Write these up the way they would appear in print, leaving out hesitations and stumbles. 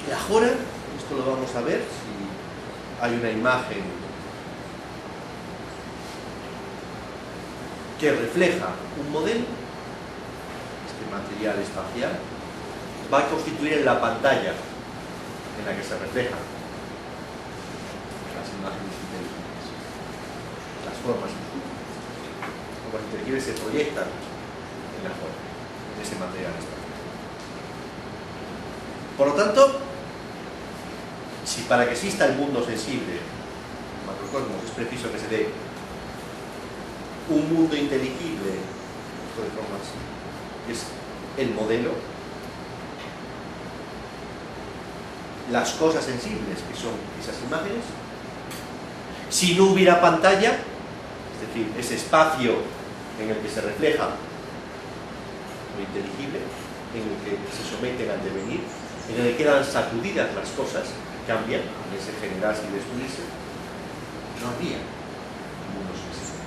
El Agora, esto lo vamos a ver si hay una imagen que refleja un modelo. Este material espacial va a constituir en la pantalla en la que se reflejan las imágenes inteligibles, las formas inteligibles se proyectan en la forma, en ese material espacial. Por lo tanto, si para que exista el mundo sensible, el macrocosmos, es preciso que se dé un mundo inteligible, esto de forma así, es el modelo, las cosas sensibles, que son esas imágenes. Si no hubiera pantalla, es decir, ese espacio en el que se refleja lo inteligible, en el que se someten al devenir, en el que quedan sacudidas las cosas, cambian, en ese generarse y destruirse, no habría mundo sensible.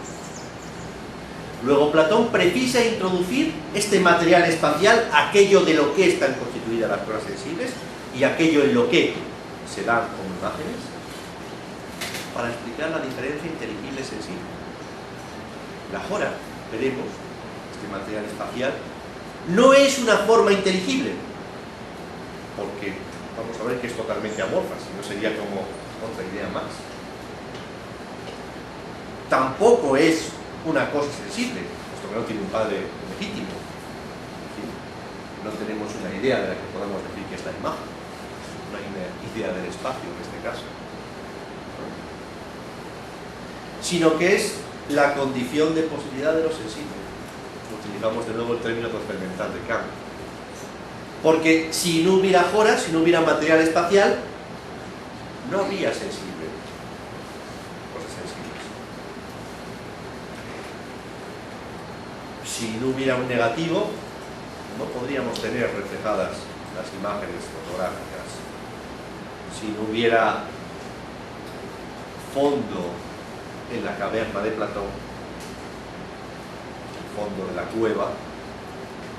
Luego Platón precisa introducir este material espacial, aquello de lo que están constituidas las cosas sensibles y aquello en lo que se dan como imágenes, para explicar la diferencia inteligible sensible. La Agora, veremos, este material espacial, no es una forma inteligible, porque vamos a ver que es totalmente amorfa, si no sería como otra idea más. Tampoco es una cosa sensible, puesto que no tiene un padre legítimo. No tenemos una idea de la que podamos decir que es la imagen, una idea del espacio en este caso, sino que es la condición de posibilidad de lo sensible. Utilizamos de nuevo el término experimental de Kant. Porque si no hubiera Agora, si no hubiera material espacial, no habría sensible, cosas sensibles. Si no hubiera un negativo, no podríamos tener reflejadas las imágenes fotográficas. Si no hubiera fondo en la caverna de Platón, el fondo de la cueva,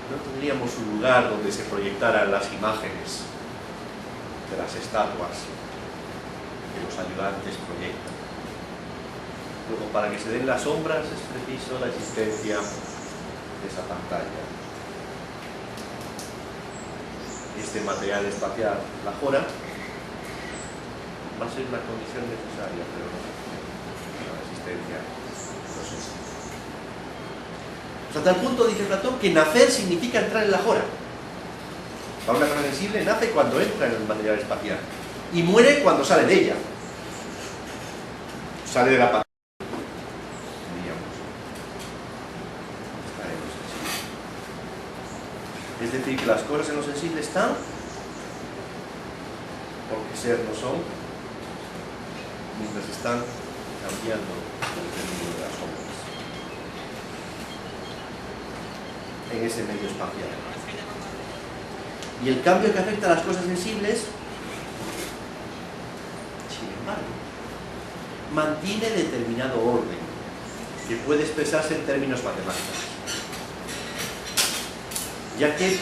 no tendríamos un lugar donde se proyectaran las imágenes de las estatuas que los ayudantes proyectan. Luego, para que se den las sombras es preciso la existencia de esa pantalla. Este material espacial, la Agora, va a ser una condición necesaria, pero no la existencia no es eso. Hasta tal punto, dice Platón, que nacer significa entrar en la Agora. Para una cosa sensible, nace cuando entra en el material espacial y muere cuando sale de ella. Sale de la pantalla, diríamos. Está en lo sensible. Es decir, que las cosas en lo sensible están porque ser no son, mientras están cambiando el término de las sombras en ese medio espacial. Y el cambio que afecta a las cosas sensibles, sin embargo, mantiene determinado orden que puede expresarse en términos matemáticos, ya que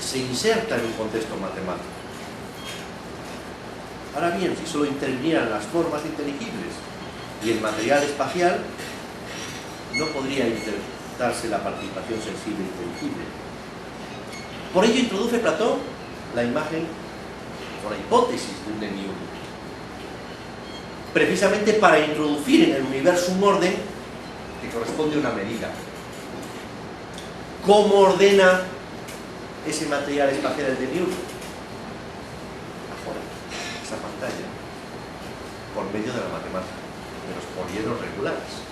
se inserta en un contexto matemático. Ahora bien, si solo intervinieran las formas inteligibles y el material espacial, no podría insertarse la participación sensible e inteligible. Por ello introduce Platón la imagen o la hipótesis de un demiurgo, precisamente para introducir en el universo un orden que corresponde a una medida. ¿Cómo ordena ese material espacial el demiurgo? Ahora, esa pantalla, por medio de la matemática, de los polienos regulares.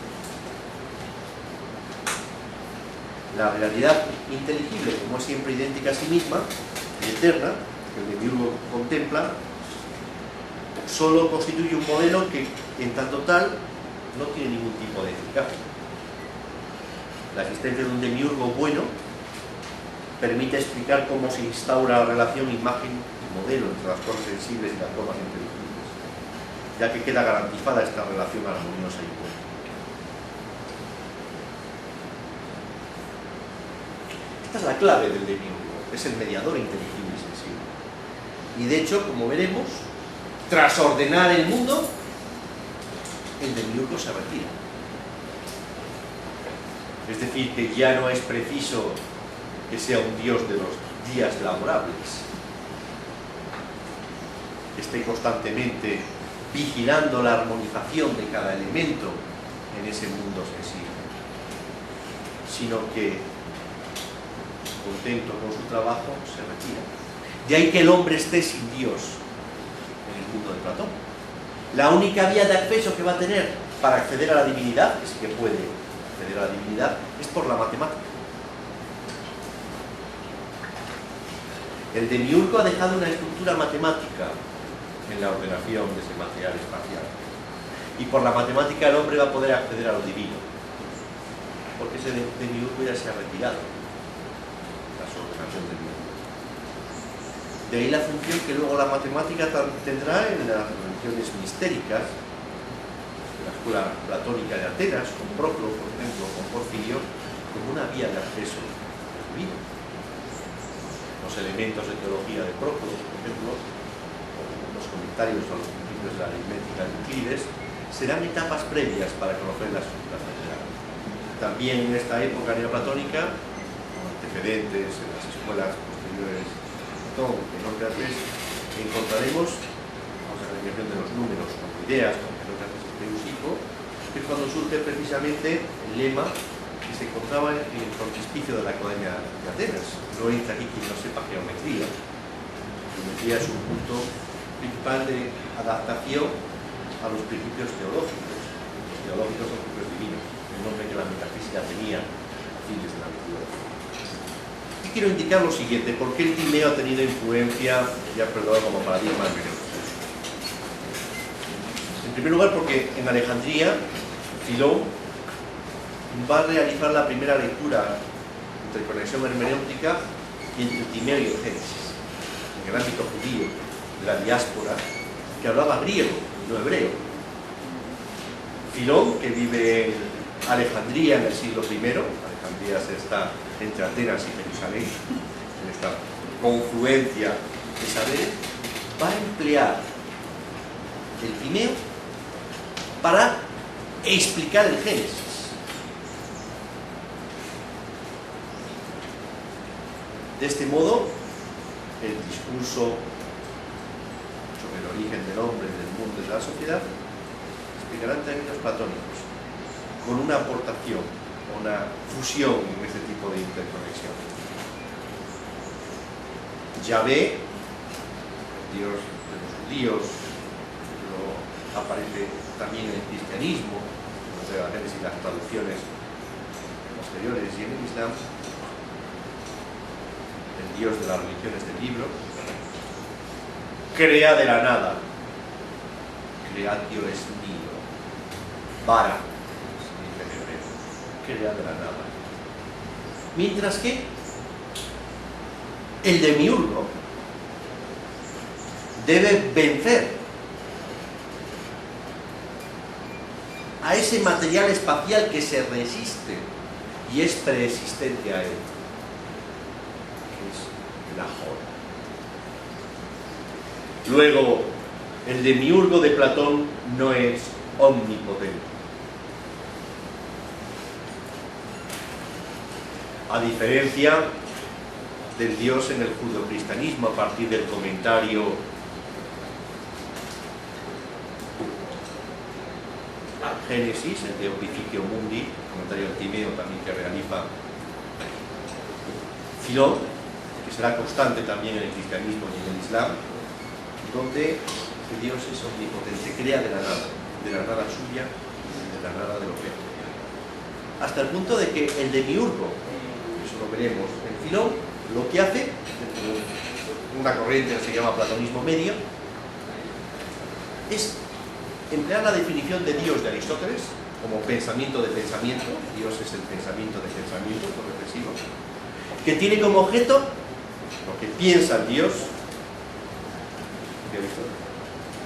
La realidad inteligible, como es siempre idéntica a sí misma y eterna, que el demiurgo contempla, solo constituye un modelo que, en tanto tal, no tiene ningún tipo de eficacia. La existencia de un demiurgo bueno permite explicar cómo se instaura la relación imagen y modelo entre las cosas sensibles y las formas inteligibles, ya que queda garantizada esta relación armoniosa y buena. Esta es la clave del demiurgo, es el mediador inteligible y sensible. Y de hecho, como veremos, tras ordenar el mundo, el demiurgo se retira. Es decir, que ya no es preciso que sea un dios de los días laborables, que esté constantemente vigilando la armonización de cada elemento en ese mundo sensible, sino que, contento con su trabajo, se retira. De ahí que el hombre esté sin Dios en el mundo de Platón. La única vía de acceso que va a tener para acceder a la divinidad, que sí que puede acceder a la divinidad, es por la matemática. El demiurgo ha dejado una estructura matemática en la ordenación de ese material espacial. Y por la matemática el hombre va a poder acceder a lo divino, porque ese demiurgo ya se ha retirado, la ordenación del mundo. De ahí la función que luego la matemática tendrá en las religiones mistéricas, de la escuela platónica de Atenas, con Proclo, por ejemplo, con Porfirio, como una vía de acceso al divino. Los elementos de teología de Proclo, por ejemplo, o los comentarios a los principios de la aritmética de Euclides, serán etapas previas para conocer la estructura general. También en esta época neoplatónica, con antecedentes en las escuelas posteriores de Nócrates, encontraremos la relación de los números como ideas, como Nócrates y Eusipo, que es cuando surge precisamente el lema que se encontraba en el frontispicio de la Academia de Atenas: no entra aquí quien no sepa geometría. Geometría es un punto principal de adaptación a los principios teológicos. Los teológicos son principios divinos, el nombre que la metafísica tenía a fines de la metodología. Y quiero indicar lo siguiente: ¿por qué el Timeo ha tenido influencia, ya perdonado, como paradigma hermenéutico? En primer lugar, porque en Alejandría, Filón va a realizar la primera lectura entre conexión hermenéutica entre el Timeo y el Génesis, en el ámbito judío de la diáspora, que hablaba griego, no hebreo. Filón, que vive en Alejandría en el siglo I, Alejandría está entre Atenas y Jerusalén, en esta confluencia de saberes, va a emplear el Timeo para explicar el Génesis. De este modo, el discurso sobre el origen del hombre, del mundo y de la sociedad explicará en términos platónicos, con una aportación, una fusión en este tipo de interconexión. Yahvé, Dios de los judíos, aparece también en el cristianismo, en los evangelios y las traducciones posteriores, y en el Islam, el Dios de las religiones del libro, crea de la nada. Creatio es mío. Bara, se dice en hebreo. Crea de la nada. Mientras que el demiurgo debe vencer a ese material espacial que se resiste y es preexistente a él, que es la joda. Luego, el demiurgo de Platón no es omnipotente. A diferencia del Dios en el judeocristianismo, a partir del comentario al Génesis, el de Opificio Mundi, comentario del Timeo también que realiza Filón, que será constante también en el cristianismo y en el Islam, donde Dios es omnipotente, crea de la nada suya y de la nada del objeto. Hasta el punto de que el demiurgo, eso lo veremos en Filón, lo que hace, una corriente que se llama platonismo medio, es emplear la definición de Dios de Aristóteles como pensamiento de pensamiento. Dios es el pensamiento de pensamiento, por reflexivo, que tiene como objeto lo que piensa el Dios de Aristóteles.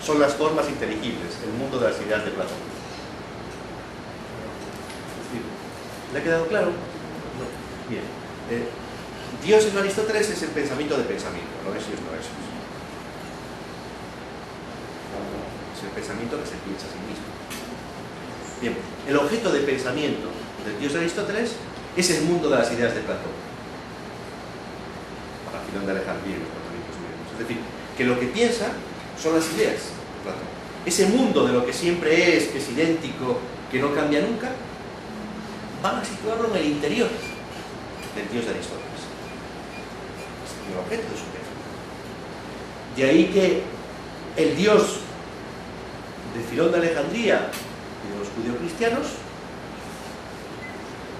Son las formas inteligibles, el mundo de las ideas de Platón. ¿Le ha quedado claro? No. Bien. Dios en Aristóteles es el pensamiento de pensamiento, no es Dios, no es Dios. es el pensamiento que se piensa a sí mismo. Bien, el objeto de pensamiento del Dios de Aristóteles es el mundo de las ideas de Platón, para Filón de Alejandría y los platonicos medios. Es decir, que lo que piensa son las ideas de Platón. Ese mundo de lo que siempre es, que es idéntico, que no cambia nunca, van a situarlo en el interior del Dios de Aristóteles. Es el objeto de su pensamiento. De ahí que el Dios de Filón de Alejandría y de los judeocristianos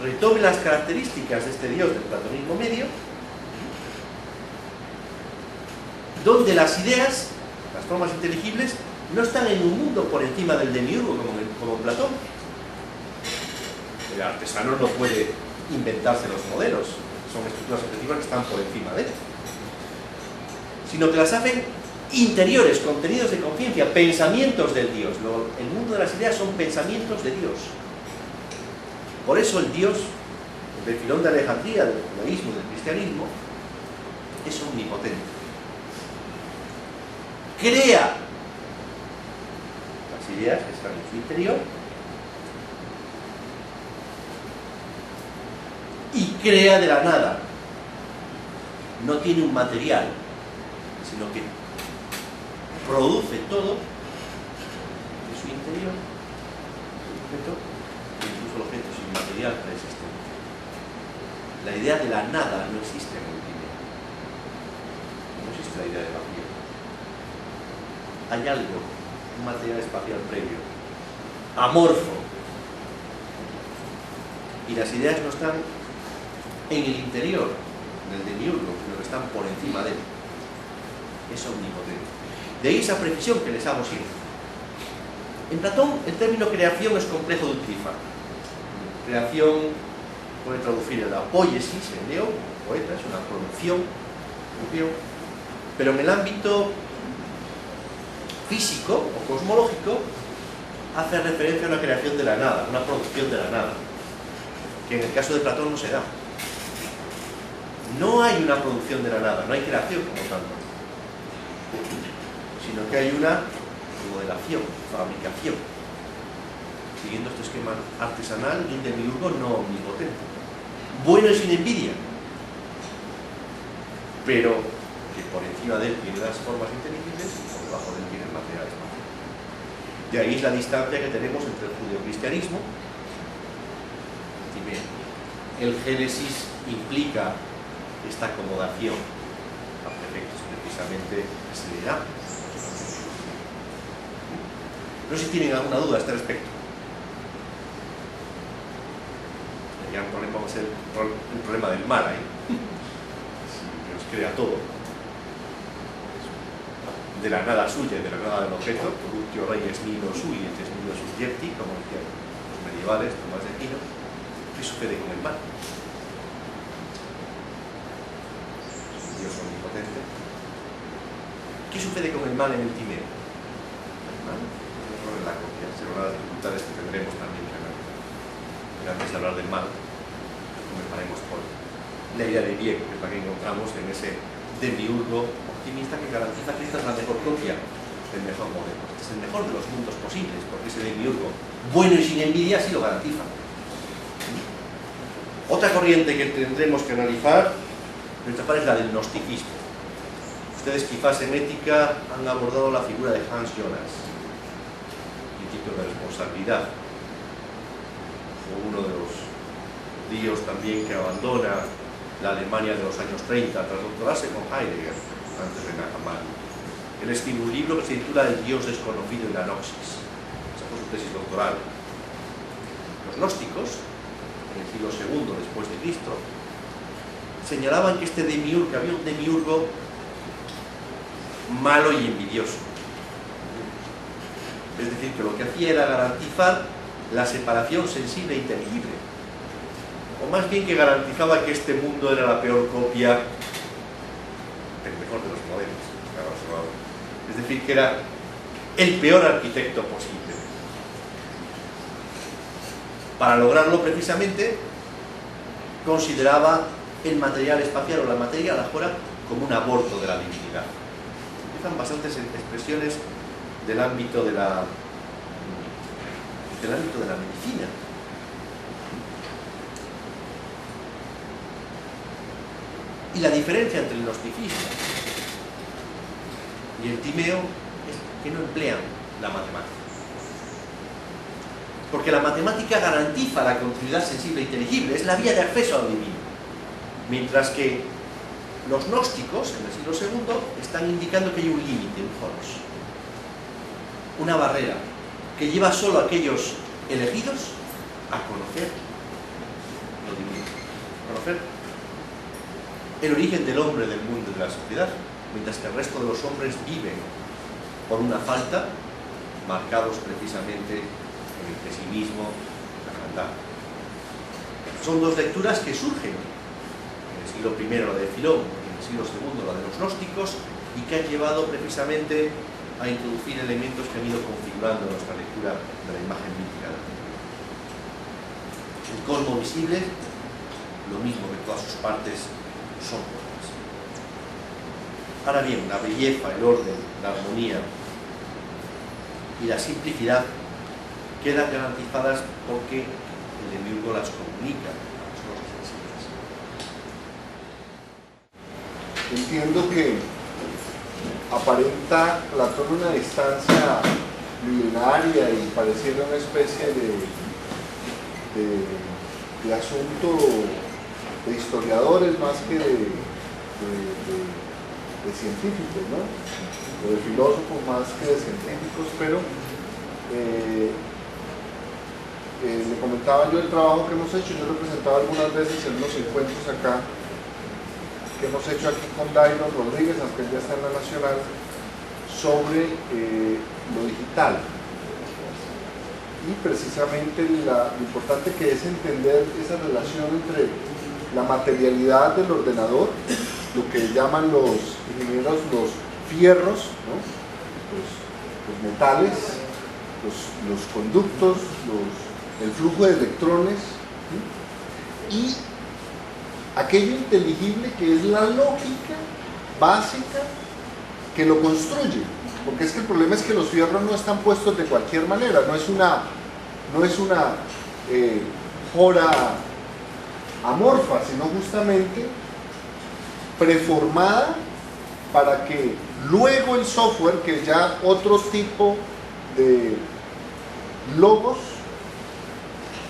retome las características de este Dios del platonismo medio, donde las ideas, las formas inteligibles, no están en un mundo por encima del demiurgo como en Platón. El artesano no puede inventarse los modelos, son estructuras objetivas que están por encima de él, sino que las hacen interiores, contenidos de conciencia, pensamientos del Dios. El mundo de las ideas son pensamientos de Dios. Por eso el Dios del Filón de Alejandría, del judaísmo y del cristianismo, es omnipotente. Crea las ideas que están en su interior y crea de la nada. No tiene un material, sino que produce todo de su interior, incluso el objeto sin material preexistente. La idea de la nada no existe en el primer. No existe la idea de vacío. Hay algo, un material espacial previo, amorfo. Y las ideas no están en el interior del demiurgo, sino que están por encima de él. Es omnipotente. De ahí esa precisión que les hago siempre. En Platón el término creación es complejo de utilizar. Creación puede traducir en la poiesis, en griego, poeta, es una producción, pero en el ámbito físico o cosmológico hace referencia a una creación de la nada, una producción de la nada, que en el caso de Platón no se da. No hay una producción de la nada, no hay creación como tanto, sino que hay una modelación, fabricación, siguiendo este esquema artesanal de un demiurgo no omnipotente, bueno y sin envidia, pero que por encima de él tiene las formas inteligibles y por debajo de él tiene el material espacial. De ahí es la distancia que tenemos entre el judeocristianismo. Y bien, el Génesis implica esta acomodación a efectos precisamente que se le da. No sé si tienen alguna duda a este respecto. El gran problema va a ser el problema del mal ahí, que nos crea todo de la nada suya y de la nada del objeto, productio reyes nilo sui, et es nilo subjecti, como decían los medievales, Tomás de Aquino. ¿Qué sucede con el mal? Dios omnipotente. ¿Qué sucede con el mal en el Timeo? El mal, el error en la copia, será una de las dificultades que tendremos también que analizar. Pero antes de hablar del mal, comenzaremos por la idea de bien, que es la que encontramos en ese demiurgo optimista que garantiza que esta es la mejor copia del mejor modelo. Este es el mejor de los mundos posibles, porque ese demiurgo, bueno y sin envidia, sí lo garantiza. Otra corriente que tendremos que analizar es la del gnosticismo. Ustedes quizás en ética han abordado la figura de Hans Jonas, principio de responsabilidad. Fue uno de los judíos también que abandona la Alemania de los años 30 tras doctorarse con Heidegger, antes de Nahman. Él escribe un libro que se titula El Dios desconocido y la Gnosis. Esa fue su tesis doctoral. Los gnósticos, en el siglo II después de Cristo, señalaban que este demiurgo, que había un demiurgo malo y envidioso. Es decir, que lo que hacía era garantizar la separación sensible e inteligible. O más bien que garantizaba que este mundo era la peor copia del mejor de los modelos. Es decir, que era el peor arquitecto posible. Para lograrlo precisamente consideraba el material espacial o la materia, la fuera, como un aborto de la divinidad. Empiezan bastantes expresiones del ámbito de la medicina. Y la diferencia entre el gnosticismo y el timeo es que no emplean la matemática. Porque la matemática garantiza la continuidad sensible e inteligible, es la vía de acceso a lo divino. Mientras que los gnósticos, en el siglo II, están indicando que hay un límite, un foros, una barrera, que lleva solo a aquellos elegidos a conocer lo divino, a conocer el origen del hombre, del mundo y de la sociedad, mientras que el resto de los hombres viven por una falta, marcados precisamente en el pesimismo, la maldad. Son dos lecturas que surgen en el siglo I, la de Filón, y en el siglo II, la de los gnósticos, y que han llevado precisamente a introducir elementos que han ido configurando nuestra lectura de la imagen mítica de la Trinidad. El cosmos visible, lo mismo que todas sus partes, son buenas. Ahora bien, la belleza, el orden, la armonía y la simplicidad quedan garantizadas porque el demiurgo las comunica a las cosas sensibles. Entiendo que aparenta Platón una distancia milenaria y pareciera una especie de asunto de historiadores más que de científicos, ¿no? O de filósofos más que de científicos, pero le comentaba yo el trabajo que hemos hecho. Yo lo he presentado algunas veces en unos encuentros acá que hemos hecho aquí con Dairo Rodríguez, aunque él ya está en la Nacional, sobre lo digital. Y precisamente lo importante que es entender esa relación entre la materialidad del ordenador, lo que llaman los ingenieros los fierros, ¿no? los metales, los conductos, el flujo de electrones, ¿sí? Y aquello inteligible que es la lógica básica que lo construye. Porque es que el problema es que los fierros no están puestos de cualquier manera, no es una jora amorfa, sino justamente preformada para que luego el software, que es ya otro tipo de logos,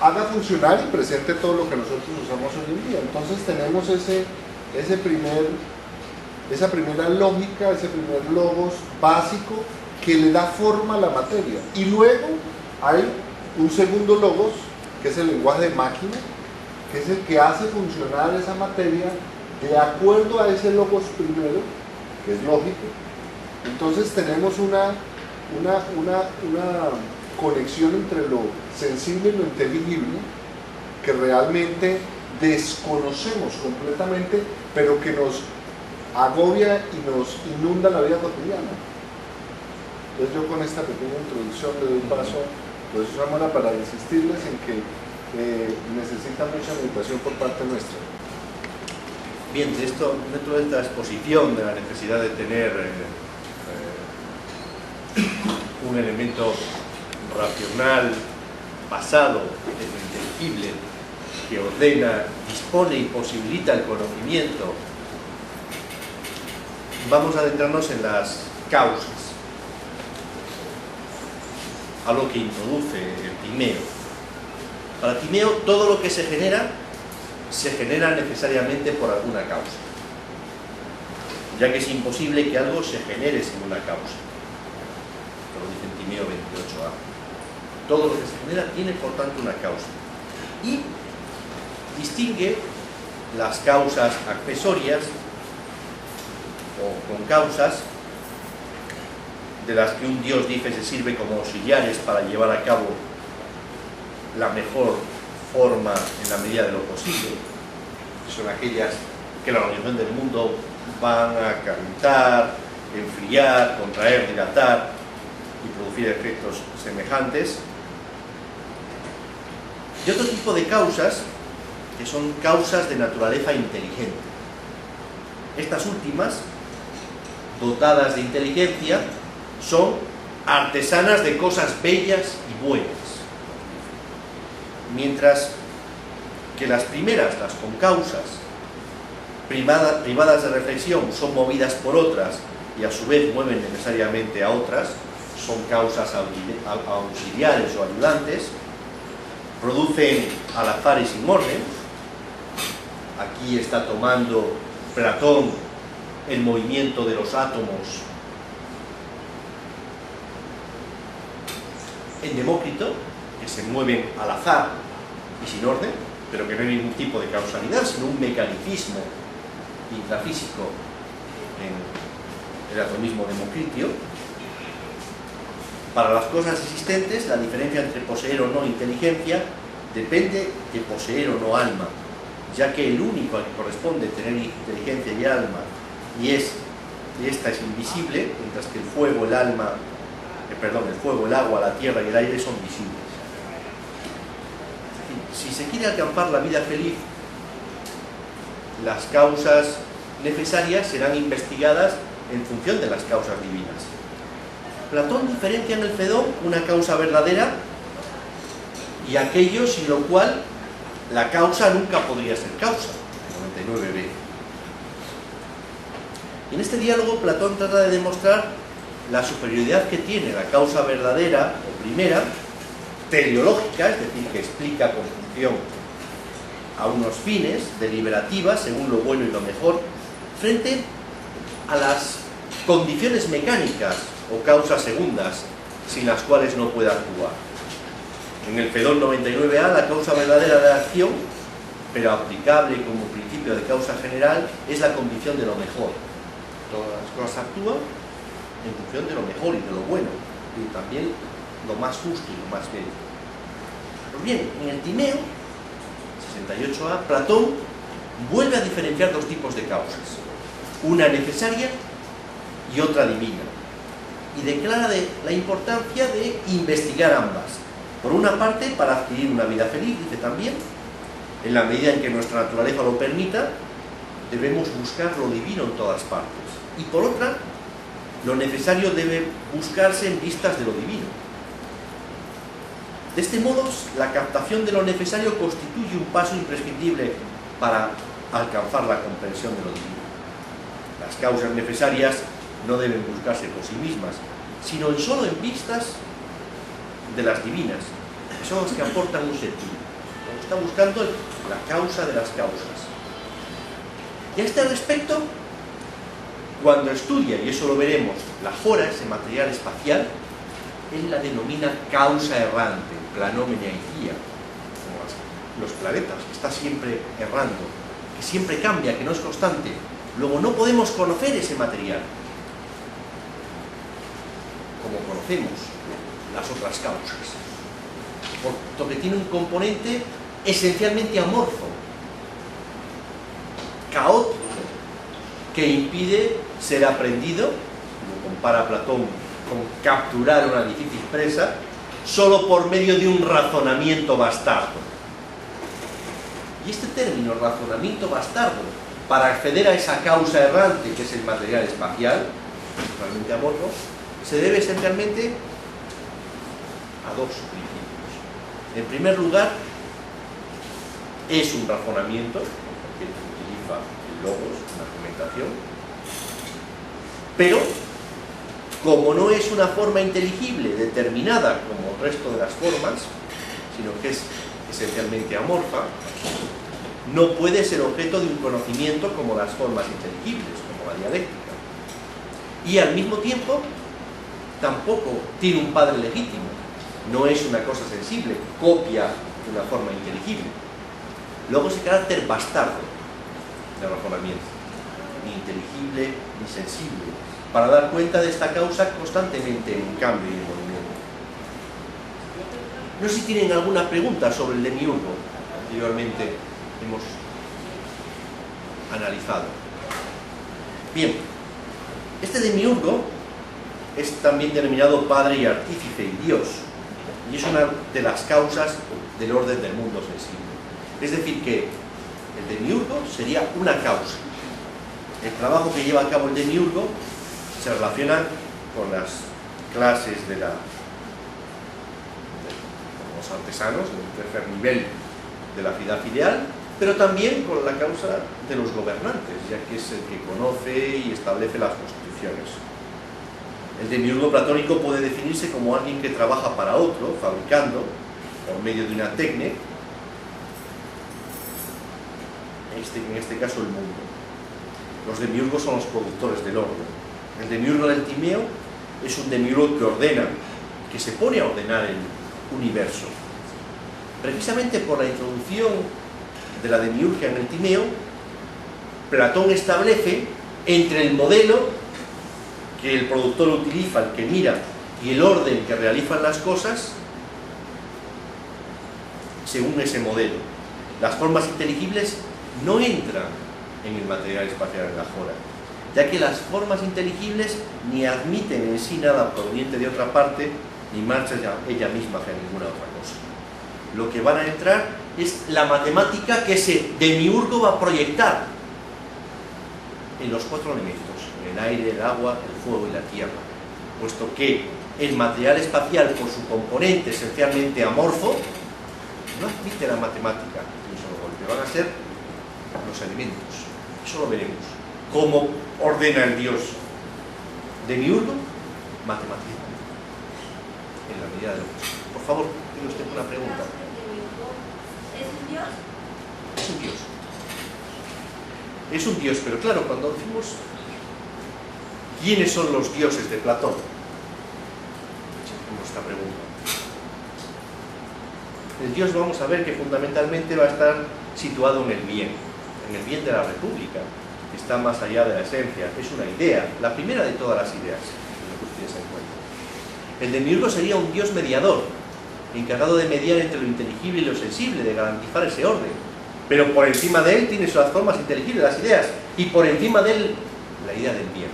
haga funcionar y presente todo lo que nosotros usamos hoy en día. Entonces tenemos esa primera lógica, ese primer logos básico que le da forma a la materia. Y luego hay un segundo logos, que es el lenguaje de máquina, que es el que hace funcionar esa materia de acuerdo a ese logos primero, que es lógico. Entonces tenemos una conexión entre lo sensible y lo inteligible que realmente desconocemos completamente, pero que nos agobia y nos inunda la vida cotidiana. Entonces yo con esta pequeña introducción le doy paso, pues Ramona, para insistirles en que necesita mucha meditación por parte nuestra. Bien, dentro de esta exposición de la necesidad de tener un elemento racional basado en lo inteligible que ordena, dispone y posibilita el conocimiento, vamos a adentrarnos en las causas, algo que introduce el Timeo. Para Timeo, todo lo que se genera necesariamente por alguna causa, ya que es imposible que algo se genere sin una causa. Esto lo dice en Timeo 28a. Todo lo que se genera tiene por tanto una causa. Y distingue las causas accesorias o con causas de las que un dios dice se sirve como auxiliares para llevar a cabo la mejor forma en la medida de lo posible. Son aquellas que la organización del mundo van a calentar, enfriar, contraer, dilatar y producir efectos semejantes. Y otro tipo de causas que son causas de naturaleza inteligente. Estas últimas, dotadas de inteligencia, son artesanas de cosas bellas y buenas. Mientras que las primeras, las con causas, privadas de reflexión, son movidas por otras y a su vez mueven necesariamente a otras, son causas auxiliares o ayudantes, producen al azar y sin orden. Aquí está tomando Platón el movimiento de los átomos en Demócrito, que se mueven al azar y sin orden, pero que no hay ningún tipo de causalidad, sino un mecanicismo intrafísico en el atomismo democritio. Para las cosas existentes, la diferencia entre poseer o no inteligencia depende de poseer o no alma, ya que el único al que corresponde tener inteligencia y alma, y esta es invisible, mientras que el fuego, el agua, la tierra y el aire son visibles. Si se quiere alcanzar la vida feliz, las causas necesarias serán investigadas en función de las causas divinas. Platón diferencia en el Fedón una causa verdadera y aquello sin lo cual la causa nunca podría ser causa, 99b. Y en este diálogo Platón trata de demostrar la superioridad que tiene la causa verdadera o primera, teleológica, es decir, que explica con función a unos fines, deliberativa, según lo bueno y lo mejor, frente a las condiciones mecánicas o causas segundas, sin las cuales no puede actuar. En el Fedón 99a, la causa verdadera de la acción, pero aplicable como principio de causa general, es la condición de lo mejor. Todas las cosas actúan en función de lo mejor y de lo bueno, y también lo más justo y lo más bello. Pues bien, en el Timeo 68a, Platón vuelve a diferenciar dos tipos de causas, una necesaria y otra divina, y declara la importancia de investigar ambas. Por una parte, para adquirir una vida feliz, dice también, en la medida en que nuestra naturaleza lo permita, debemos buscar lo divino en todas partes. Y por otra, lo necesario debe buscarse en vistas de lo divino. De este modo, la captación de lo necesario constituye un paso imprescindible para alcanzar la comprensión de lo divino. Las causas necesarias no deben buscarse por sí mismas, sino solo en vistas de las divinas, que son las que aportan un sentido. Está buscando la causa de las causas. Y a este respecto, cuando estudia, y eso lo veremos, la hora, ese material espacial, él la denomina causa errante, planomeniaicía, como los planetas, que está siempre errando, que siempre cambia, que no es constante. Luego no podemos conocer ese material como conocemos las otras causas, porque tiene un componente esencialmente amorfo, caótico, que impide ser aprendido, lo compara Platón con capturar una difícil presa, solo por medio de un razonamiento bastardo. Y este término, razonamiento bastardo, para acceder a esa causa errante que es el material espacial, realmente amorfo, se debe esencialmente a dos principios. En primer lugar, es un razonamiento, porque utiliza el logos, una argumentación, pero como no es una forma inteligible determinada como el resto de las formas, sino que es esencialmente amorfa, no puede ser objeto de un conocimiento como las formas inteligibles, como la dialéctica. Y al mismo tiempo, tampoco tiene un padre legítimo, no es una cosa sensible, copia de una forma inteligible. Luego ese carácter bastardo de razonamiento, ni inteligible ni sensible, para dar cuenta de esta causa constantemente en cambio y en movimiento. No sé si tienen alguna pregunta sobre el demiurgo, anteriormente hemos analizado. Bien, este demiurgo es también denominado Padre y Artífice y Dios, y es una de las causas del orden del mundo sensible. Es decir, que el demiurgo sería una causa. El trabajo que lleva a cabo el demiurgo se relaciona con las clases de los artesanos, del tercer nivel de la ciudad filial, pero también con la causa de los gobernantes, ya que es el que conoce y establece las constituciones. El demiurgo platónico puede definirse como alguien que trabaja para otro, fabricando, por medio de una técnica, en este caso el mundo. Los demiurgos son los productores del orden. El demiurgo del Timeo es un demiurgo que ordena, que se pone a ordenar el universo. Precisamente por la introducción de la demiurgia en el Timeo, Platón establece entre el modelo que el productor utiliza, el que mira, y el orden que realizan las cosas, según ese modelo. Las formas inteligibles no entran en el material espacial en la Jora, ya que las formas inteligibles ni admiten en sí nada proveniente de otra parte, ni marcha ella misma hacia ninguna otra cosa. Lo que van a entrar es la matemática que ese demiurgo va a proyectar en los 4 elementos, en el aire, el agua, el fuego y la tierra, puesto que el material espacial, por su componente esencialmente amorfo, no admite la matemática de un solo golpe, van a ser los elementos. Eso lo veremos. ¿Cómo ordena el dios demiurgo? Matemática. En la medida de lo posible. Por favor, tiene usted una pregunta. ¿Es un dios? Es un dios. Es un dios, pero claro, cuando decimos ¿quiénes son los dioses de Platón? Esta pregunta. El dios, vamos a ver que fundamentalmente va a estar situado en el bien de la república, que está más allá de la esencia, es una idea, la primera de todas las ideas, lo que ustedes encuentran. El demiurgo sería un dios mediador, encargado de mediar entre lo inteligible y lo sensible, de garantizar ese orden, pero por encima de él tiene las formas inteligibles, las ideas, y por encima de él la idea del bien.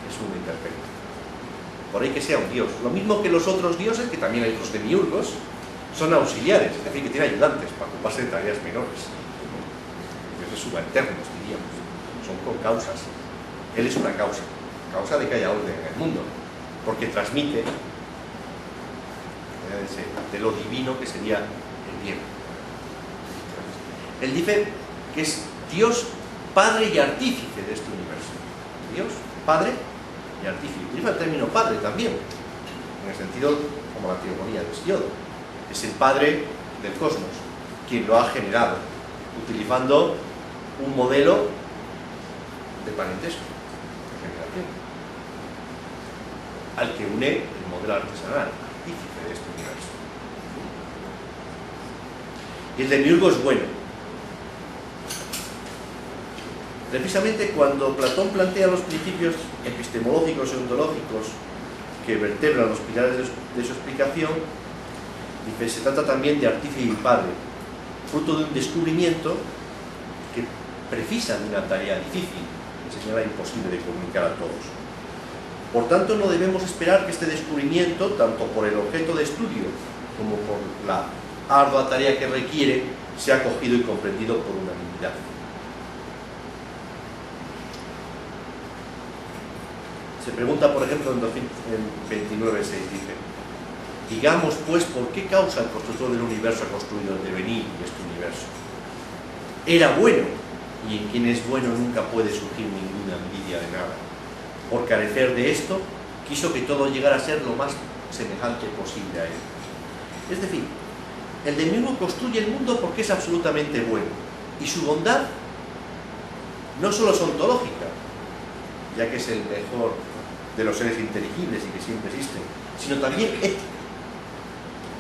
Es un imperfecto. Por ahí que sea un dios. Lo mismo que los otros dioses, que también hay otros demiurgos, son auxiliares, es decir, que tienen ayudantes para ocuparse de tareas menores. Dioses subalternos, diríamos. Son con causas. Él es una causa de que haya orden en el mundo, porque transmite de lo divino que sería el bien. Él dice que es Dios, Padre y Artífice de este universo. Dios, Padre y Artífice. Utiliza el término Padre también, en el sentido como la teogonía de Hesiodo. Es el Padre del cosmos, quien lo ha generado, utilizando un modelo de parentesco, de generación, al que une el modelo artesanal, artífice de este universo. Y el demiurgo es bueno. Precisamente cuando Platón plantea los principios epistemológicos y ontológicos que vertebran los pilares de su explicación, dice, se trata también de artífice y padre, fruto de un descubrimiento que precisa de una tarea difícil, que señala imposible de comunicar a todos. Por tanto, no debemos esperar que este descubrimiento, tanto por el objeto de estudio como por la ardua tarea que requiere, sea acogido y comprendido por unanimidad. Se pregunta, por ejemplo, en 29.6 dice: digamos, pues, ¿por qué causa el constructor del universo ha construido el devenir de este universo? Era bueno, y en quien es bueno nunca puede surgir ninguna envidia de nada. Por carecer de esto, quiso que todo llegara a ser lo más semejante posible a él. Es decir, el demiurgo construye el mundo porque es absolutamente bueno, y su bondad no solo es ontológica, ya que es el mejor de los seres inteligibles y que siempre existen, sino también ética,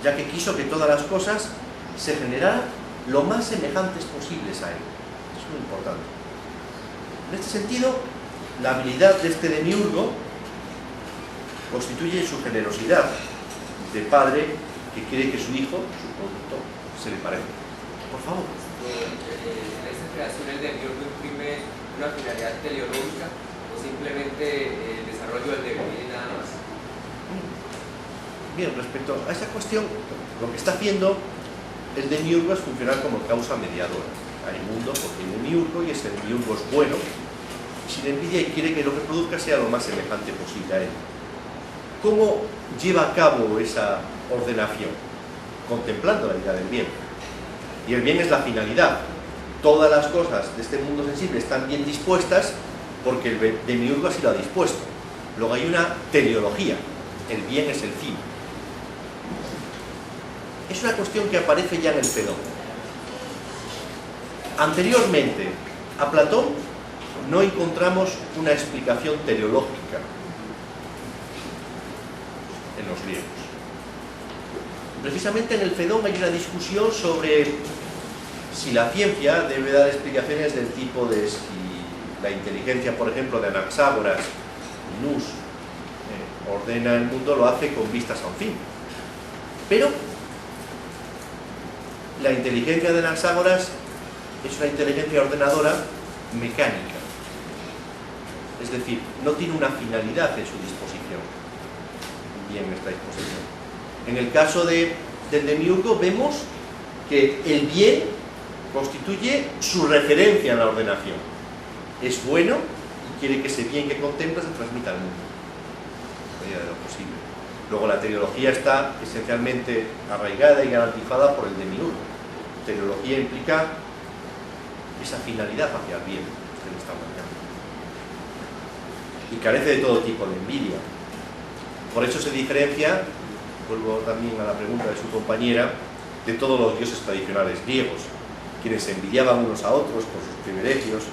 ya que quiso que todas las cosas se generaran lo más semejantes posibles a él. Es muy importante. En este sentido, la habilidad de este demiurgo constituye su generosidad de padre que quiere que su hijo, su producto, se le parezca. Por favor. ¿En esta creación el demiurgo imprime una finalidad teleológica o simplemente el desarrollo del devenir y nada más? Bien, respecto a esa cuestión, lo que está haciendo el demiurgo es funcionar como causa mediadora. Hay mundo porque hay demiurgo y ese demiurgo es bueno, sin envidia, y quiere que lo que produzca sea lo más semejante posible a él. ¿Cómo lleva a cabo esa ordenación? Contemplando la idea del bien. Y el bien es la finalidad. Todas las cosas de este mundo sensible están bien dispuestas porque el demiurgo así lo ha dispuesto. Luego hay una teleología. El bien es el fin. Es una cuestión que aparece ya en el Fedón. Anteriormente a Platón no encontramos una explicación teleológica en los griegos. Precisamente en el Fedón hay una discusión sobre si la ciencia debe dar explicaciones del tipo de si la inteligencia, por ejemplo, de Anaxágoras, Nus, ordena el mundo, lo hace con vistas a un fin. Pero la inteligencia de Anaxágoras es una inteligencia ordenadora mecánica. Es decir, no tiene una finalidad en su disposición. Bien, esta disposición. En el caso del demiurgo vemos que el bien constituye su referencia en la ordenación. Es bueno y quiere que ese bien que contempla se transmita al mundo, a medida de lo posible. Luego la teleología está esencialmente arraigada y garantizada por el demiurgo. Teleología implica esa finalidad hacia el bien que le está marcando. Y carece de todo tipo de envidia. Por eso se diferencia, vuelvo también a la pregunta de su compañera, de todos los dioses tradicionales griegos, quienes se envidiaban unos a otros por sus privilegios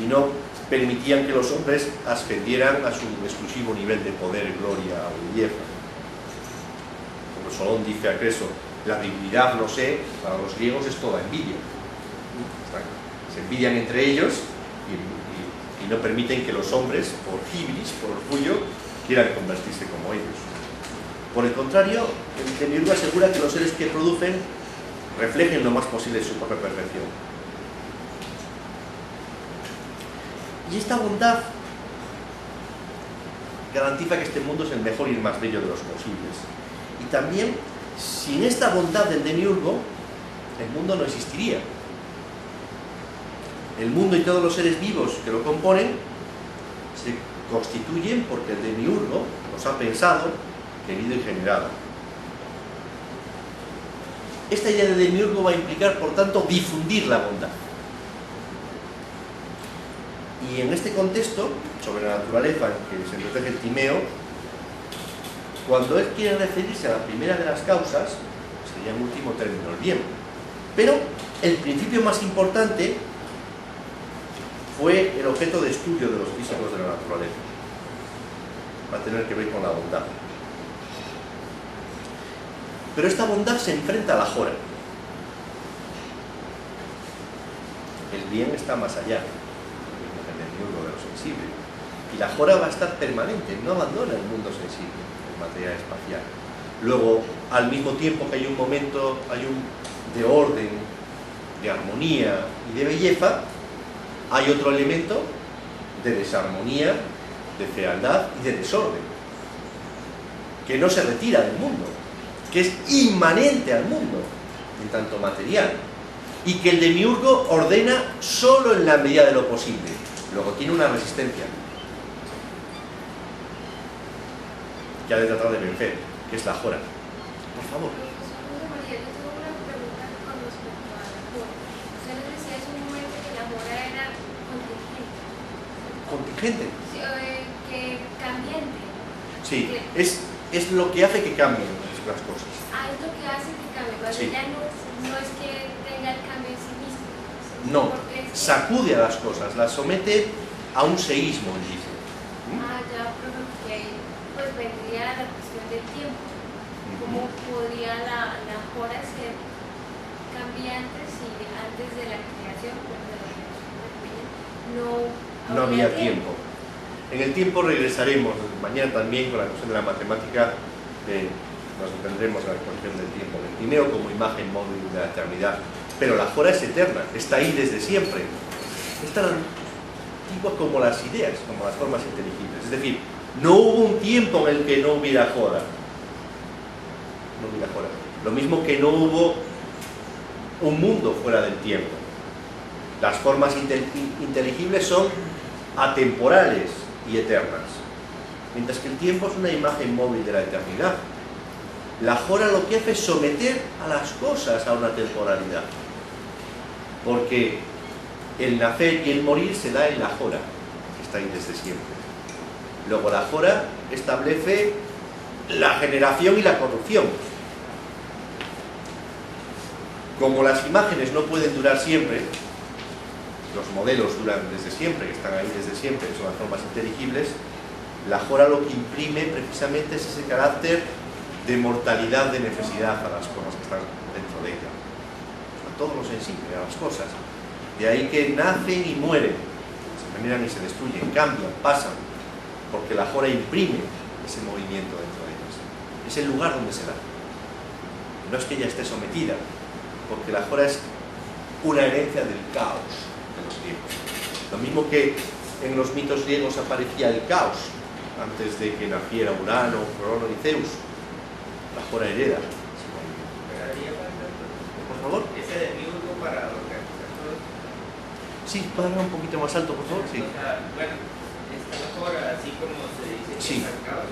y no permitían que los hombres ascendieran a su exclusivo nivel de poder, gloria o belleza. Como Solón dice a Creso, la divinidad, no sé, para los griegos es toda envidia. Se envidian entre ellos y no permiten que los hombres, por hibris, por orgullo, quieran convertirse como ellos. Por el contrario, el demiurgo asegura que los seres que producen reflejen lo más posible su propia perfección. Y esta bondad garantiza que este mundo es el mejor y el más bello de los posibles. Y también, sin esta bondad del demiurgo, el mundo no existiría. El mundo y todos los seres vivos que lo componen se constituyen porque el demiurgo los ha pensado, querido y generado. Esta idea de demiurgo va a implicar, por tanto, difundir la bondad. Y en este contexto, sobre la naturaleza en que se entreteje el Timeo, cuando él quiere referirse a la primera de las causas, sería en último término el bien. Pero el principio más importante fue el objeto de estudio de los físicos de la naturaleza. Va a tener que ver con la bondad. Pero esta bondad se enfrenta a la jora. El bien está más allá del mundo de lo sensible. Y la jora va a estar permanente, no abandona el mundo sensible, el material espacial. Luego, al mismo tiempo que hay un momento, de orden, de armonía y de belleza, hay otro elemento de desarmonía, de fealdad y de desorden, que no se retira del mundo, que es inmanente al mundo, en tanto material, y que el demiurgo ordena solo en la medida de lo posible. Luego tiene una resistencia que ha de tratar de vencer, que es la jora. Por favor. María, yo tengo una pregunta con respecto a la jora. Usted nos decía hace un momento que la jora era contingente. Contingente. Sí, que cambiante. Sí, es lo que hace que cambien las cosas. Ah, es lo que hace que cambie. Pero Sí. ya no es que tenga el cambio en sí mismo. No, Porque es que- sacude a las cosas, las somete a un seísmo, dice. Ah, ya, pero que ahí pues vendría la cuestión del tiempo. ¿Cómo podría la jora ser cambiante si antes de la creación, pues, de la creación No había tiempo. En el tiempo regresaremos mañana también con la cuestión de la matemática, nos detendremos en la cuestión del tiempo, del Timeo como imagen móvil de la eternidad. Pero la jora es eterna, está ahí desde siempre. Es tan antigua como las ideas, como las formas inteligibles. Es decir, no hubo un tiempo en el que no hubiera jora. No hubiera jora. Lo mismo que no hubo un mundo fuera del tiempo. Las formas inteligibles son atemporales y eternas. mientras que el tiempo es una imagen móvil de la eternidad. La jora lo que hace es someter a las cosas a una temporalidad, porque el nacer y el morir se da en la jora, que está ahí desde siempre. Luego la jora establece la generación y la corrupción. Como las imágenes no pueden durar siempre, los modelos duran desde siempre, que están ahí desde siempre, son las formas inteligibles, la jora lo que imprime precisamente es ese carácter de mortalidad, de necesidad a las cosas que están dentro de ella, a todo lo sensible, a las cosas. De ahí que nacen y mueren, se generan y se destruyen, cambian, pasan, porque la jora imprime ese movimiento dentro de ellas. Es el lugar donde se da. No es que ella esté sometida, porque la jora es una herencia del caos de los griegos. Lo mismo que en los mitos griegos aparecía el caos antes de que naciera Urano, Crono y Zeus. La jora hereda ese movimiento. Por favor. Ese demiurgo para organizar todo esto. Sí, para un poquito más alto, por favor. Sí. O sea, bueno, esta jora, así como se dice que Sí. es el caos,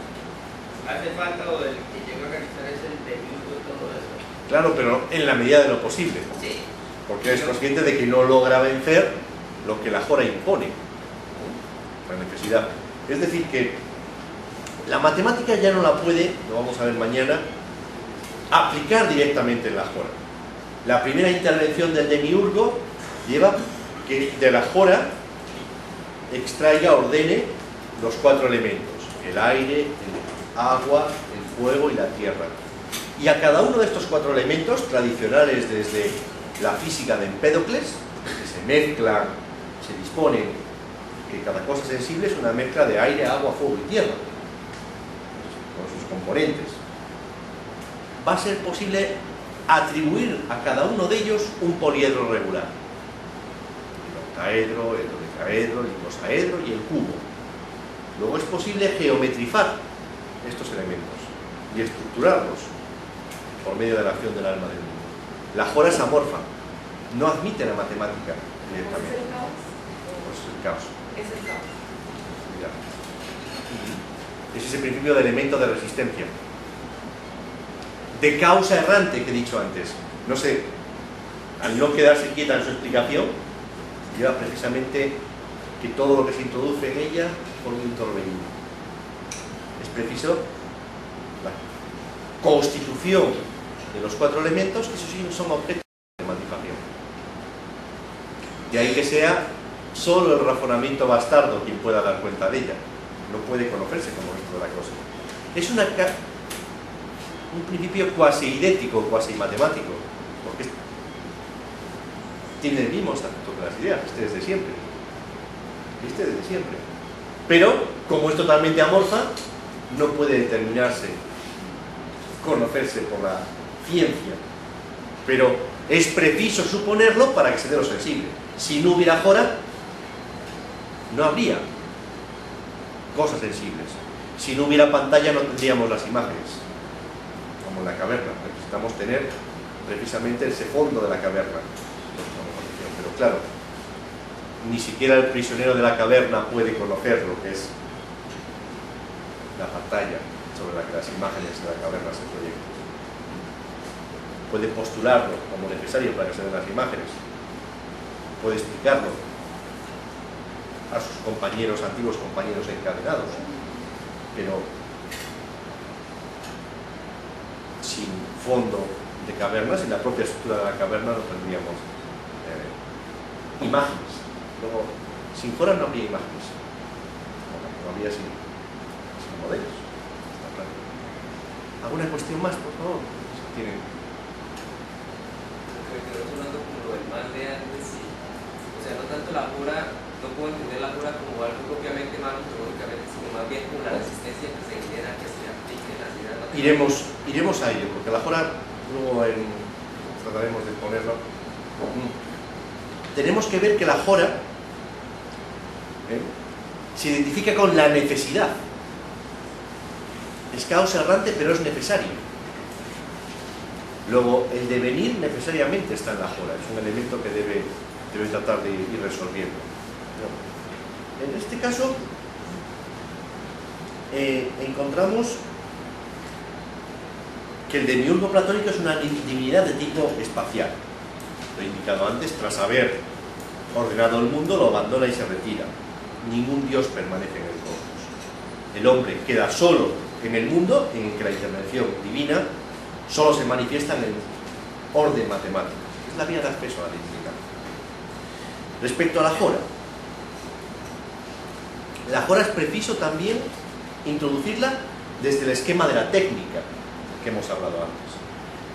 hace falta o el que llega a organizar es el demiurgo todo eso. Claro, pero en la medida de lo posible. Sí. Porque es consciente de que no logra vencer lo que la jora impone, la necesidad. Es decir, que la matemática ya no la puede, lo vamos a ver mañana, aplicar directamente en la jora. La primera intervención del demiurgo lleva que de la jora extraiga, ordene los 4 elementos: el aire, el agua, el fuego y la tierra. Y a cada uno de estos 4 elementos, tradicionales desde la física de Empédocles, que se mezclan, se disponen, que cada cosa sensible es una mezcla de aire, agua, fuego y tierra, con sus componentes. Va a ser posible atribuir a cada uno de ellos un poliedro regular: el octaedro, el dodecaedro, el icosaedro y el cubo. Luego es posible geometrizar estos elementos y estructurarlos por medio de la acción del alma del mundo. La jora es amorfa, no admite la matemática directamente. ¿Es el caos? Pues el caos. Es el caos. Mira. Es ese principio de elemento de resistencia, de causa errante que he dicho antes. No sé, al no quedarse quieta en su explicación, lleva precisamente que todo lo que se introduce en ella forme un torbellino. Es preciso la constitución de los 4 elementos, que eso sí son objetos de matematización. De ahí que sea solo el razonamiento bastardo quien pueda dar cuenta de ella. No puede conocerse como esto de la cosa. Es un principio cuasi idético, cuasi matemático, porque tiene el mismo estatuto que las ideas, este desde siempre. Este desde siempre. Pero, como es totalmente amorfa, no puede determinarse, conocerse por la ciencia. Pero es preciso suponerlo para que se dé lo sensible. Si no hubiera jora, no habría cosas sensibles. Si no hubiera pantalla, no tendríamos las imágenes, como en la caverna. Necesitamos tener precisamente ese fondo de la caverna. Pero claro, ni siquiera el prisionero de la caverna puede conocer lo que es la pantalla sobre la que las imágenes de la caverna se proyectan. Puede postularlo como necesario para que se den las imágenes, puede explicarlo a sus compañeros, antiguos compañeros encadenados, pero sin fondo de caverna, sin la propia estructura de la caverna, no tendríamos imágenes. Luego, sin jora no habría imágenes, no habría sin modelos. Está claro. ¿Alguna cuestión más, por favor? Si tienen. Me quedo sonando como lo del mal de antes, sí. O sea, no tanto la jora, no puedo entender la jora como algo propiamente malo teológicamente, sino más bien como la resistencia que se genera, que se aplique en las ideas matemáticas. Iremos a ello, porque la jora, luego trataremos de ponerlo. Tenemos que ver que la jora se identifica con la necesidad. Es causa errante, pero es necesario. Luego, el devenir necesariamente está en la jora, es un elemento que debe tratar de ir resolviendo. En este caso, encontramos que el demiurgo platónico es una divinidad de tipo espacial. Lo he indicado antes, tras haber ordenado el mundo, lo abandona y se retira. Ningún dios permanece en el cosmos. El hombre queda solo en el mundo en el que la intervención divina solo se manifiesta en el orden matemático. Es la vía de acceso a la divinidad. Respecto a la Jora es preciso también introducirla desde el esquema de la técnica que hemos hablado antes.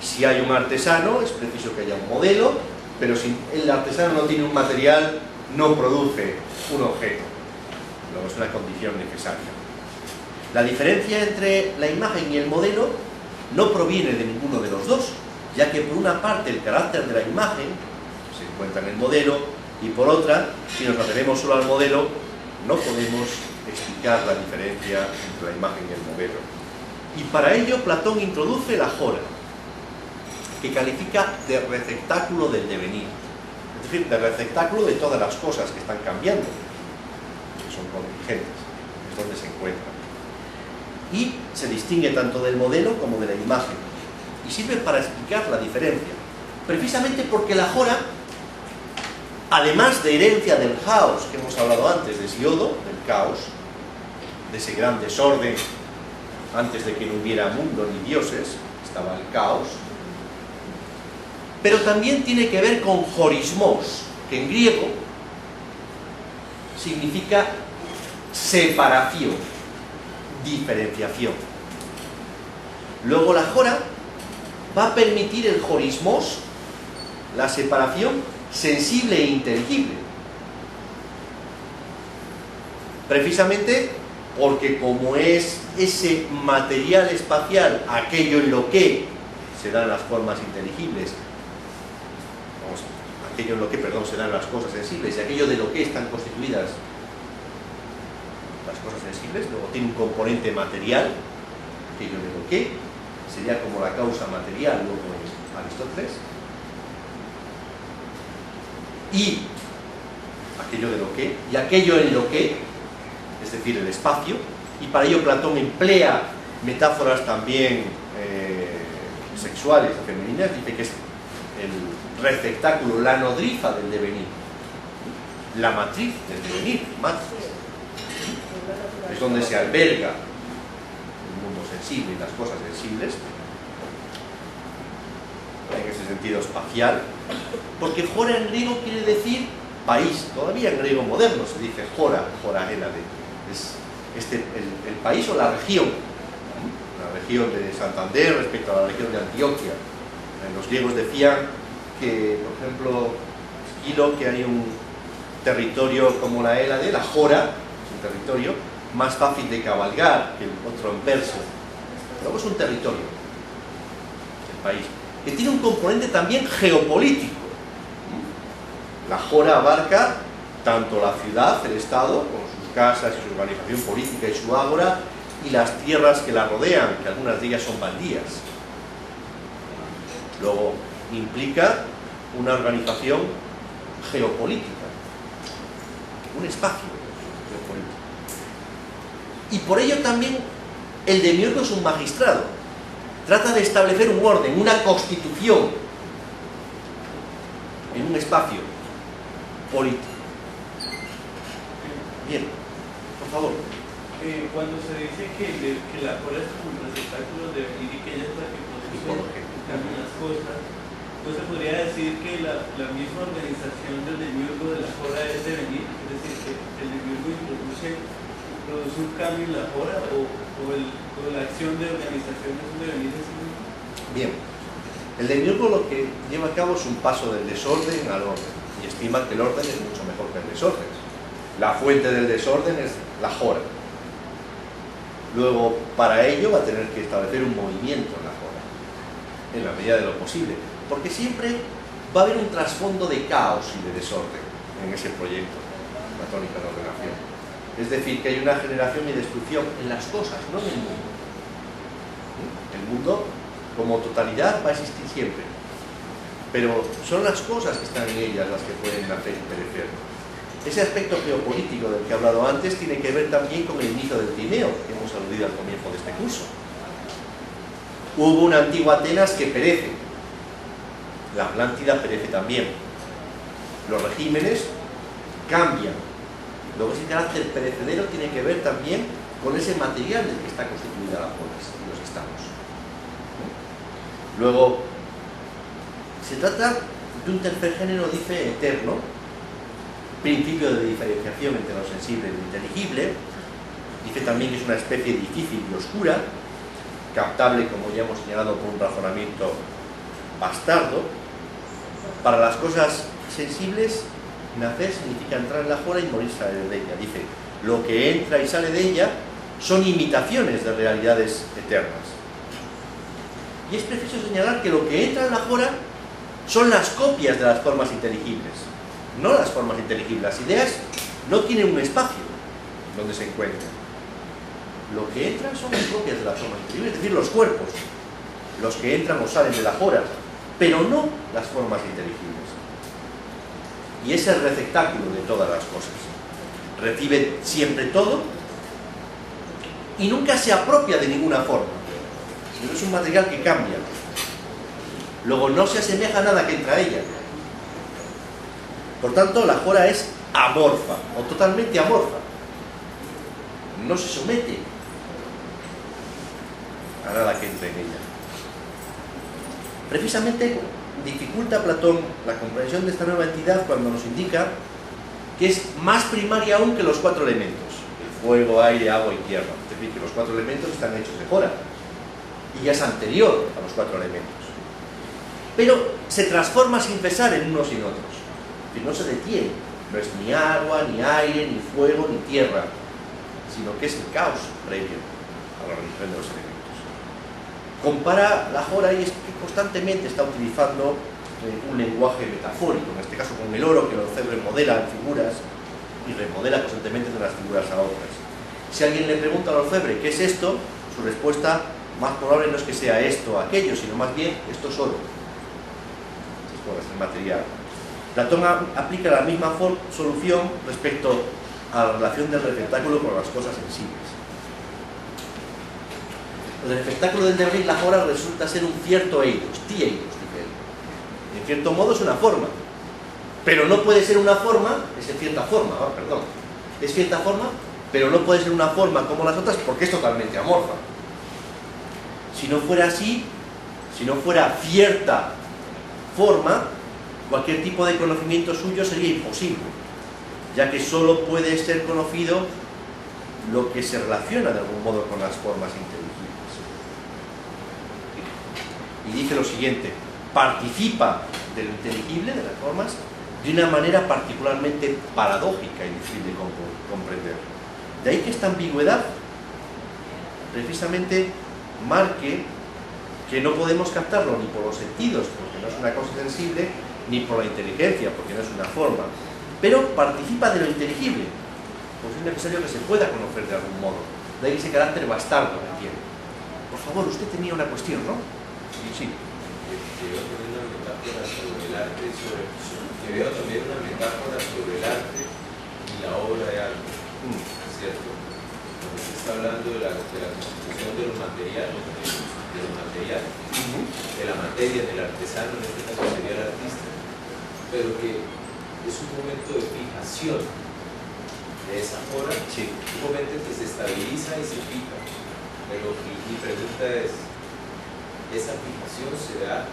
Si hay un artesano, es preciso que haya un modelo, pero si el artesano no tiene un material, no produce un objeto. Luego es una condición necesaria. La diferencia entre la imagen y el modelo no proviene de ninguno de los dos, ya que por una parte el carácter de la imagen se encuentra en el modelo, y por otra, si nos atenemos solo al modelo, no podemos explicar la diferencia entre la imagen y el modelo. Y para ello Platón introduce la Jora, que califica de receptáculo del devenir, es decir, de receptáculo de todas las cosas que están cambiando, que son contingentes, es donde se encuentran. Y se distingue tanto del modelo como de la imagen, y sirve para explicar la diferencia, precisamente porque la Jora, además de herencia del caos que hemos hablado antes, de Siodo, del caos, de ese gran desorden, antes de que no hubiera mundo ni dioses, estaba el caos, pero también tiene que ver con jorismos, que en griego significa separación, diferenciación. Luego la Jora va a permitir el jorismos, la separación sensible e inteligible, precisamente porque como es ese material espacial aquello en lo que se dan las formas inteligibles, aquello en lo que, perdón, se dan las cosas sensibles, y aquello de lo que están constituidas las cosas sensibles, luego tiene un componente material, aquello de lo que sería como la causa material, luego es Aristóteles, y aquello de lo que, y aquello en lo que, es decir, el espacio, y para ello Platón emplea metáforas también sexuales, femeninas, dice que es el receptáculo, la nodriza del devenir, la matriz del devenir, matriz, es donde se alberga el mundo sensible y las cosas sensibles, en ese sentido espacial, porque Jora en griego quiere decir país. Todavía en griego moderno se dice Jora, Joraelade, es el país o la región de Santander respecto a la región de Antioquia. Los griegos decían que, por ejemplo, Esquilo, que hay un territorio como la Hélade, la Jora, es un territorio más fácil de cabalgar que el otro en Persia. Luego es un territorio, el país, que tiene un componente también geopolítico. La Jora abarca tanto la ciudad, el Estado, con sus casas y su organización política y su ágora, y las tierras que la rodean, que algunas de ellas son baldías. Luego implica una organización geopolítica, un espacio geopolítico. Y por ello también el demiurgo es un magistrado. Trata de establecer un orden, una constitución en un espacio político. Bien, por favor. Cuando se dice que la Jora es como un receptáculo de venir y que ella es la que produce cambian las cosas, entonces podría decir que la misma organización del demiurgo de la Jora es de venir, es decir, que el demiurgo produce un cambio en la Jora o la acción de organización es un devenir de sí mismo. Bien, el demiurgo lo que lleva a cabo es un paso del desorden al orden, y estima que el orden es mucho mejor que el desorden. La fuente del desorden es la Jora. Luego, para ello va a tener que establecer un movimiento en la Jora, en la medida de lo posible, porque siempre va a haber un trasfondo de caos y de desorden en ese proyecto platónico de ordenación. Es decir, que hay una generación y destrucción en las cosas, no en el mundo. El mundo, como totalidad, va a existir siempre, pero son las cosas que están en ellas las que pueden nacer y perecer. Ese aspecto geopolítico del que he hablado antes tiene que ver también con el inicio del Tineo, que hemos aludido al comienzo de este curso. Hubo una antigua Atenas que perece, la Atlántida perece también. Los regímenes cambian. Luego ese carácter perecedero tiene que ver también con ese material del que está constituida la polis y los estados. Luego, se trata de un tercer género, dice, eterno, principio de diferenciación entre lo sensible y lo inteligible. Dice también que es una especie difícil y oscura, captable, como ya hemos señalado, por un razonamiento bastardo. Para las cosas sensibles, nacer significa entrar en la jora y morir salir de ella. Dice, lo que entra y sale de ella son imitaciones de realidades eternas. Y es preciso señalar que lo que entra en la jora son las copias de las formas inteligibles, no las formas inteligibles. Las ideas no tienen un espacio donde se encuentran. Lo que entra son las copias de las formas inteligibles, es decir, los cuerpos, los que entran o salen de la jora, pero no las formas inteligibles. Y es el receptáculo de todas las cosas. Recibe siempre todo y nunca se apropia de ninguna forma. No es un material que cambia. Luego no se asemeja a nada que entra a ella. Por tanto, la jora es amorfa, o totalmente amorfa. No se somete a nada que entre en ella. Precisamente dificulta Platón la comprensión de esta nueva entidad cuando nos indica que es más primaria aún que los cuatro elementos: el fuego, aire, agua y tierra. Es decir, que los cuatro elementos están hechos de jora y ya es anterior a los cuatro elementos. Pero se transforma sin cesar en unos y en otros. Es decir, no se detiene. No es ni agua, ni aire, ni fuego, ni tierra, sino que es el caos previo a la religión de los elementos. Compara la jora y es que constantemente está utilizando un lenguaje metafórico, en este caso con el oro, que el orfebre modela en figuras y remodela constantemente de unas figuras a otras. Si alguien le pregunta al orfebre ¿qué es esto?, su respuesta más probable no es que sea esto o aquello, sino más bien esto es oro. Es el material. Platón aplica la misma solución respecto a la relación del receptáculo con las cosas sensibles. El espectáculo del devenir, la jora, resulta ser un cierto eidos, dice él. En cierto modo es una forma, pero no puede ser una forma, es cierta forma, es cierta forma, pero no puede ser una forma como las otras porque es totalmente amorfa. Si no fuera así, si no fuera cierta forma, cualquier tipo de conocimiento suyo sería imposible, ya que solo puede ser conocido lo que se relaciona de algún modo con las formas inteligibles. Y dice lo siguiente: participa de lo inteligible, de las formas, de una manera particularmente paradójica y difícil de comprender. De ahí que esta ambigüedad precisamente marque que no podemos captarlo ni por los sentidos, porque no es una cosa sensible, ni por la inteligencia, porque no es una forma, pero participa de lo inteligible, pues es necesario que se pueda conocer de algún modo. De ahí ese carácter bastardo que tiene. Por favor, usted tenía una cuestión, ¿no? Sí. Veo también una metáfora sobre el arte y la obra de arte, ¿cierto? Cuando se está hablando de la constitución de los materiales, de la materia, del artesano, en este caso sería el artista, pero que es un momento de fijación de esa obra, un momento en que se estabiliza y se fija. Pero mi pregunta es: ¿esa fijación se da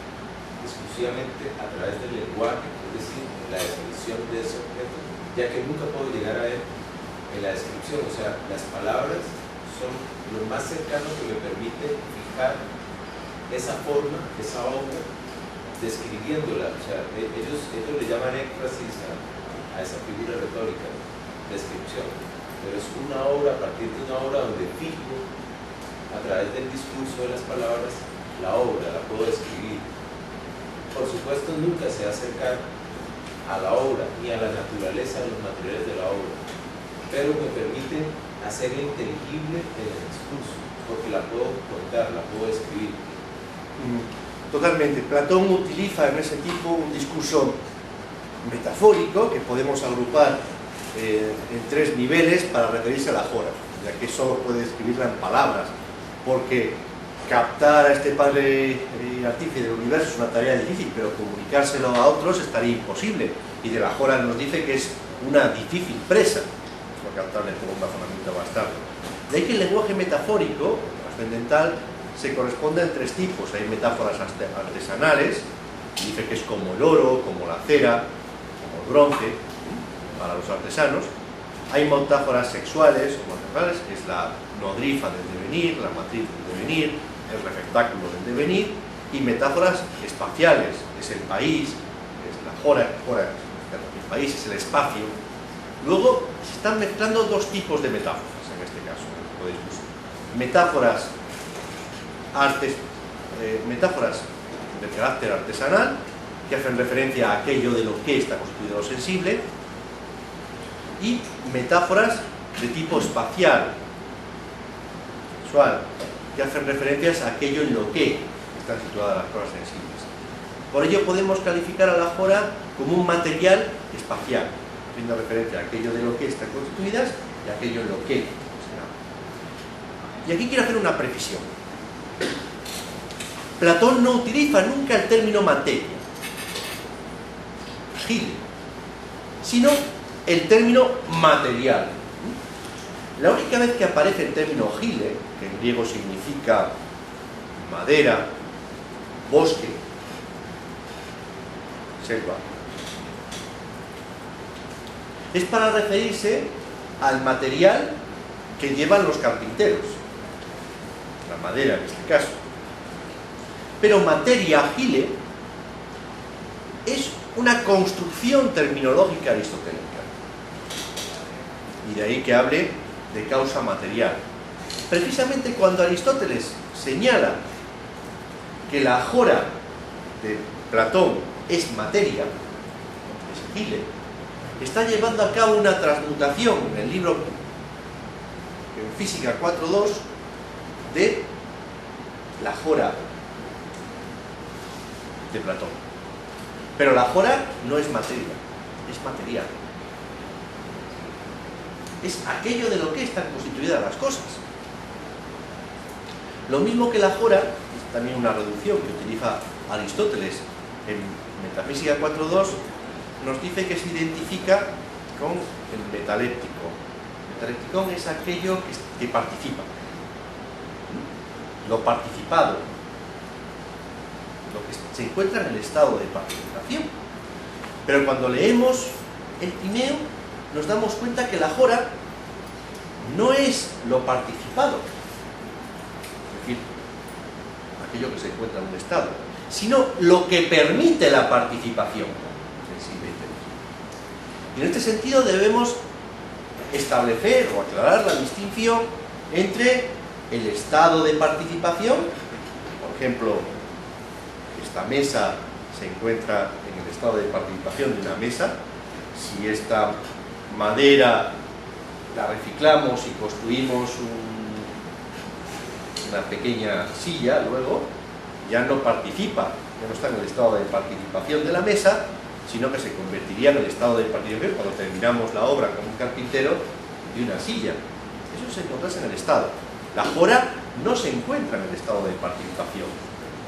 exclusivamente a través del lenguaje, es decir, en la descripción de ese objeto, ya que nunca puedo llegar a él en la descripción? O sea, las palabras son lo más cercano que me permite fijar esa forma, esa obra, describiéndola. O sea, ellos le llaman éfrasis a esa figura retórica, descripción, pero es una obra, a partir de una obra donde fijo a través del discurso de las palabras la obra, la puedo describir. Por supuesto, nunca se va a acercar a la obra ni a la naturaleza de los materiales de la obra, pero me permiten hacerla inteligible en el discurso, porque la puedo contar, la puedo escribir. Totalmente. Platón utiliza en ese tipo un discurso metafórico que podemos agrupar en 3 niveles para referirse a la Jora, ya que solo puede escribirla en palabras, porque captar a este padre artífice del universo es una tarea difícil, pero comunicárselo a otros estaría imposible, y de la Jora nos dice que es una difícil presa, por captarle como un razonamiento bastardo. De ahí que el lenguaje metafórico, trascendental, se corresponde en 3 tipos. Hay metáforas artesanales, dice que es como el oro, como la cera, como el bronce, para los artesanos. Hay metáforas sexuales o materiales, que es la nodriza del devenir, la matriz del devenir, el receptáculo del devenir, y metáforas espaciales, es el país, es la Jora, el país es el espacio. Luego se están mezclando 2 tipos de metáforas en este caso, metáforas de carácter artesanal, que hacen referencia a aquello de lo que está constituido lo sensible, y metáforas de tipo espacial, visual, que hacen referencias a aquello en lo que están situadas las cosas sensibles. Por ello podemos calificar a la Jora como un material espacial, haciendo referencia a aquello de lo que están constituidas y a aquello en lo que será. Y aquí quiero hacer una precisión. Platón no utiliza nunca el término materia, gile, sino el término material. La única vez que aparece el término gile, que en griego significa madera, bosque, selva, es para referirse al material que llevan los carpinteros, la madera en este caso. Pero materia, gile, es una construcción terminológica aristotélica. Y de ahí que hable de causa material. Precisamente cuando Aristóteles señala que la Jora de Platón es materia, es gile, está llevando a cabo una transmutación en el libro en Física 4.2 de la Jora de Platón. Pero la Jora no es materia, es material. Es aquello de lo que están constituidas las cosas. Lo mismo que la Jora, es también una reducción que utiliza Aristóteles en Metafísica 4.2, nos dice que se identifica con el metaléptico. El metaléptico es aquello que participa. Lo participado, lo que se encuentra en el estado de participación. Pero cuando leemos el Timeo, nos damos cuenta que la Jora no es lo participado, es decir, aquello que se encuentra en un estado, sino lo que permite la participación sensible. Y en este sentido debemos establecer o aclarar la distinción entre el estado de participación, por ejemplo, esta mesa se encuentra en el estado de participación de una mesa. Si esta madera la reciclamos y construimos una pequeña silla, luego ya no participa, ya no está en el estado de participación de la mesa, sino que se convertiría en el estado de participación cuando terminamos la obra con un carpintero de una silla. Eso se encontrase en el estado. La Jora no se encuentra en el estado de participación,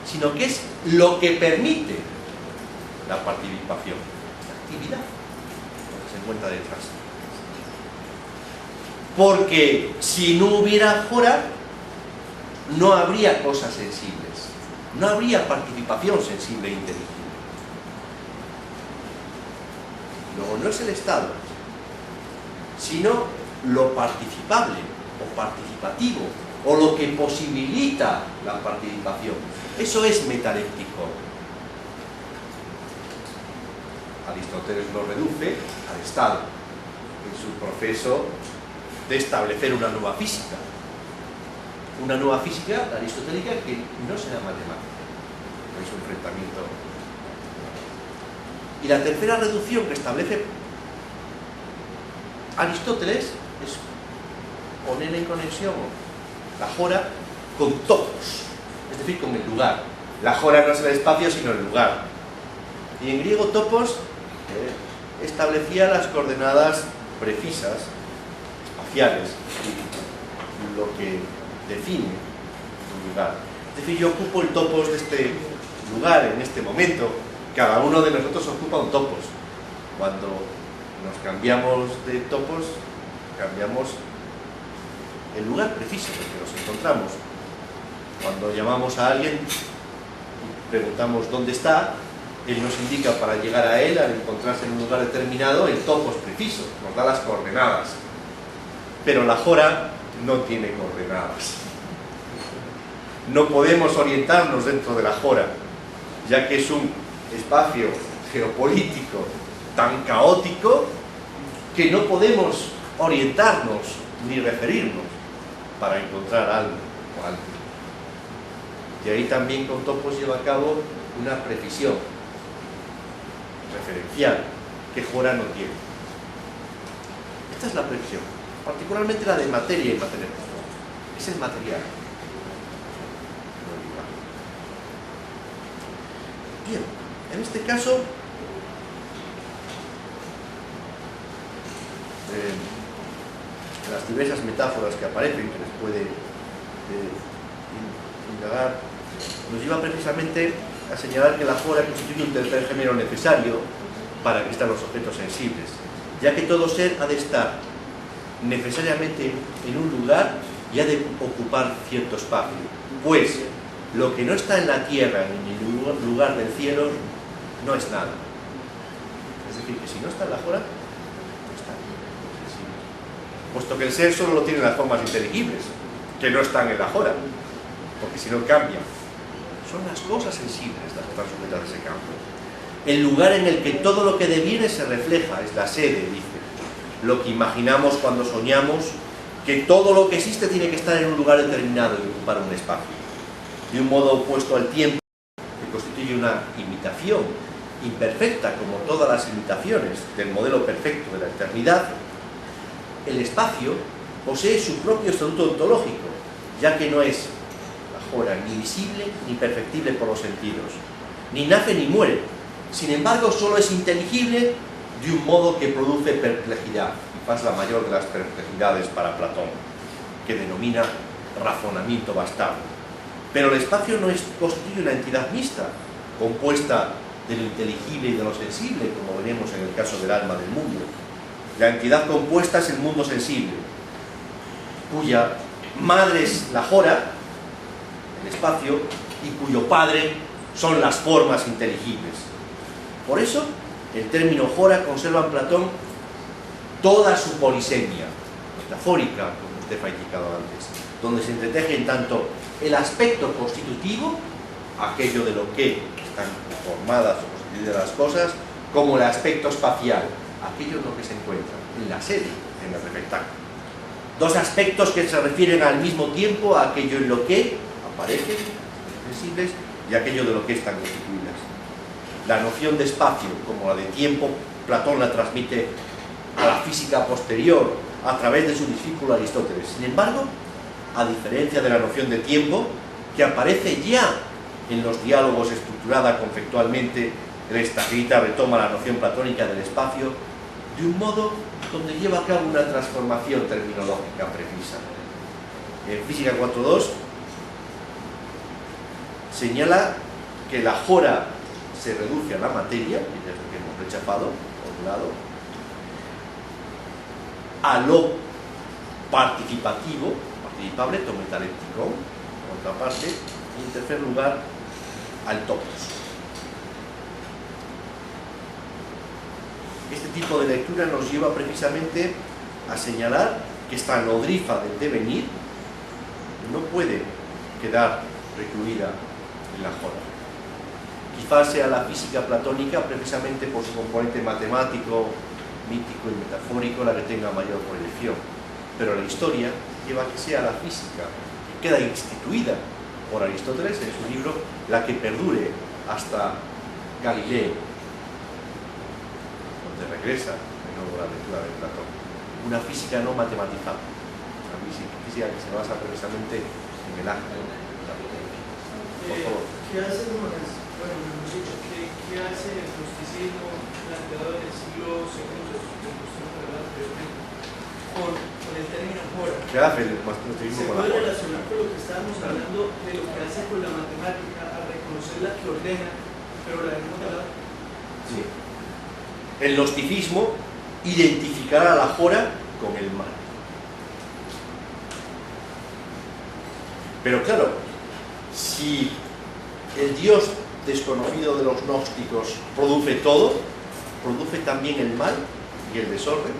sino que es lo que permite la participación, la actividad, lo que se encuentra detrás. Porque si no hubiera Jora, no habría cosas sensibles, no habría participación sensible e inteligible. Luego no es el estado, sino lo participable o participativo, o lo que posibilita la participación. Eso es metaléptico. Aristóteles lo reduce al estado en su proceso de establecer una nueva física. Una nueva física aristotélica que no será matemática, no es un enfrentamiento. Y la tercera reducción que establece Aristóteles es poner en conexión la Jora con topos, es decir, con el lugar. La Jora no es el espacio, sino el lugar. Y en griego topos establecía las coordenadas precisas, espaciales, y lo que define un lugar. Es decir, yo ocupo el topos de este lugar en este momento. Cada uno de nosotros ocupa un topos. Cuando nos cambiamos de topos, cambiamos el lugar preciso en el que nos encontramos. Cuando llamamos a alguien y preguntamos dónde está, él nos indica para llegar a él, al encontrarse en un lugar determinado, el topos preciso, nos da las coordenadas. Pero la Jora no tiene coordenadas. No podemos orientarnos dentro de la Jora, ya que es un espacio geopolítico tan caótico que no podemos orientarnos ni referirnos para encontrar algo o alguien. Y ahí también con topos lleva a cabo una precisión referencial que Jora no tiene. Esta es la precisión, particularmente la de materia y material. Es el material. Bien, en este caso las diversas metáforas que aparecen, que les puede indagar, nos lleva precisamente a señalar que la Jora constituye un tercer género necesario para que estén los objetos sensibles, ya que todo ser ha de estar necesariamente en un lugar y ha de ocupar cierto espacio, pues lo que no está en la tierra ni en el lugar del cielo no es nada. Es decir, que si no está en la Jora, no está. Puesto que el ser solo lo tiene las formas inteligibles, que no están en la Jora, porque si no cambian. Son las cosas sensibles las que están sujetas a ese campo. El lugar en el que todo lo que deviene se refleja, es la sede, dice. Lo que imaginamos cuando soñamos, que todo lo que existe tiene que estar en un lugar determinado y ocupar un espacio. De un modo opuesto al tiempo, que constituye una imitación imperfecta, como todas las imitaciones del modelo perfecto de la eternidad, el espacio posee su propio estatuto ontológico, ya que no es la Jora ni visible ni perceptible por los sentidos, ni nace ni muere. Sin embargo, solo es inteligible de un modo que produce perplejidad, quizás la mayor de las perplejidades para Platón, que denomina razonamiento bastardo. Pero el espacio no constituye una entidad mixta, compuesta de lo inteligible y de lo sensible, como veremos en el caso del alma del mundo. La entidad compuesta es el mundo sensible, cuya madre es la Jora, el espacio, y cuyo padre son las formas inteligibles. Por eso, el término Jora conserva en Platón toda su polisemia metafórica, como usted ha indicado antes, donde se entretejen tanto el aspecto constitutivo, aquello de lo que están formadas o constituidas las cosas, como el aspecto espacial, aquello en lo que se encuentra, en la sede, en el receptáculo. Dos aspectos que se refieren al mismo tiempo a aquello en lo que aparecen, sensibles, y aquello de lo que están constituidas. La noción de espacio, como la de tiempo, Platón la transmite a la física posterior, a través de su discípulo Aristóteles. Sin embargo, a diferencia de la noción de tiempo, que aparece ya en los diálogos estructurada conceptualmente, el Estagirita retoma la noción platónica del espacio de un modo donde lleva a cabo una transformación terminológica precisa. En Física 4.2 señala que la Jora se reduce a la materia, que es lo que hemos rechazado, por un lado, a lo participativo, participable, tometaléptico, por otra parte, y en tercer lugar, al topos. Este tipo de lectura nos lleva precisamente a señalar que esta nodriza del devenir no puede quedar recluida en la Jora. Quizás sea la física platónica, precisamente por su componente matemático, mítico y metafórico, la que tenga mayor proyección. Pero la historia lleva a que sea la física, que queda instituida por Aristóteles en su libro, la que perdure hasta Galileo, donde regresa de nuevo la lectura de Platón. Una física no matematizada, una física que se basa precisamente en el ángel. Por favor. ¿Qué hacen con las bueno, hemos dicho, ¿qué hace el gnosticismo planteado del siglo II con el término hora? ¿Qué hace el gnosticismo Se con la puede hora? relacionar con lo que estábamos hablando de lo que hace con la matemática, a reconocer la que ordena, pero la dejamos de lado. Sí. El gnosticismo identificará a la hora con el mal. Pero claro, si el Dios desconocido de los gnósticos produce todo, produce también el mal y el desorden.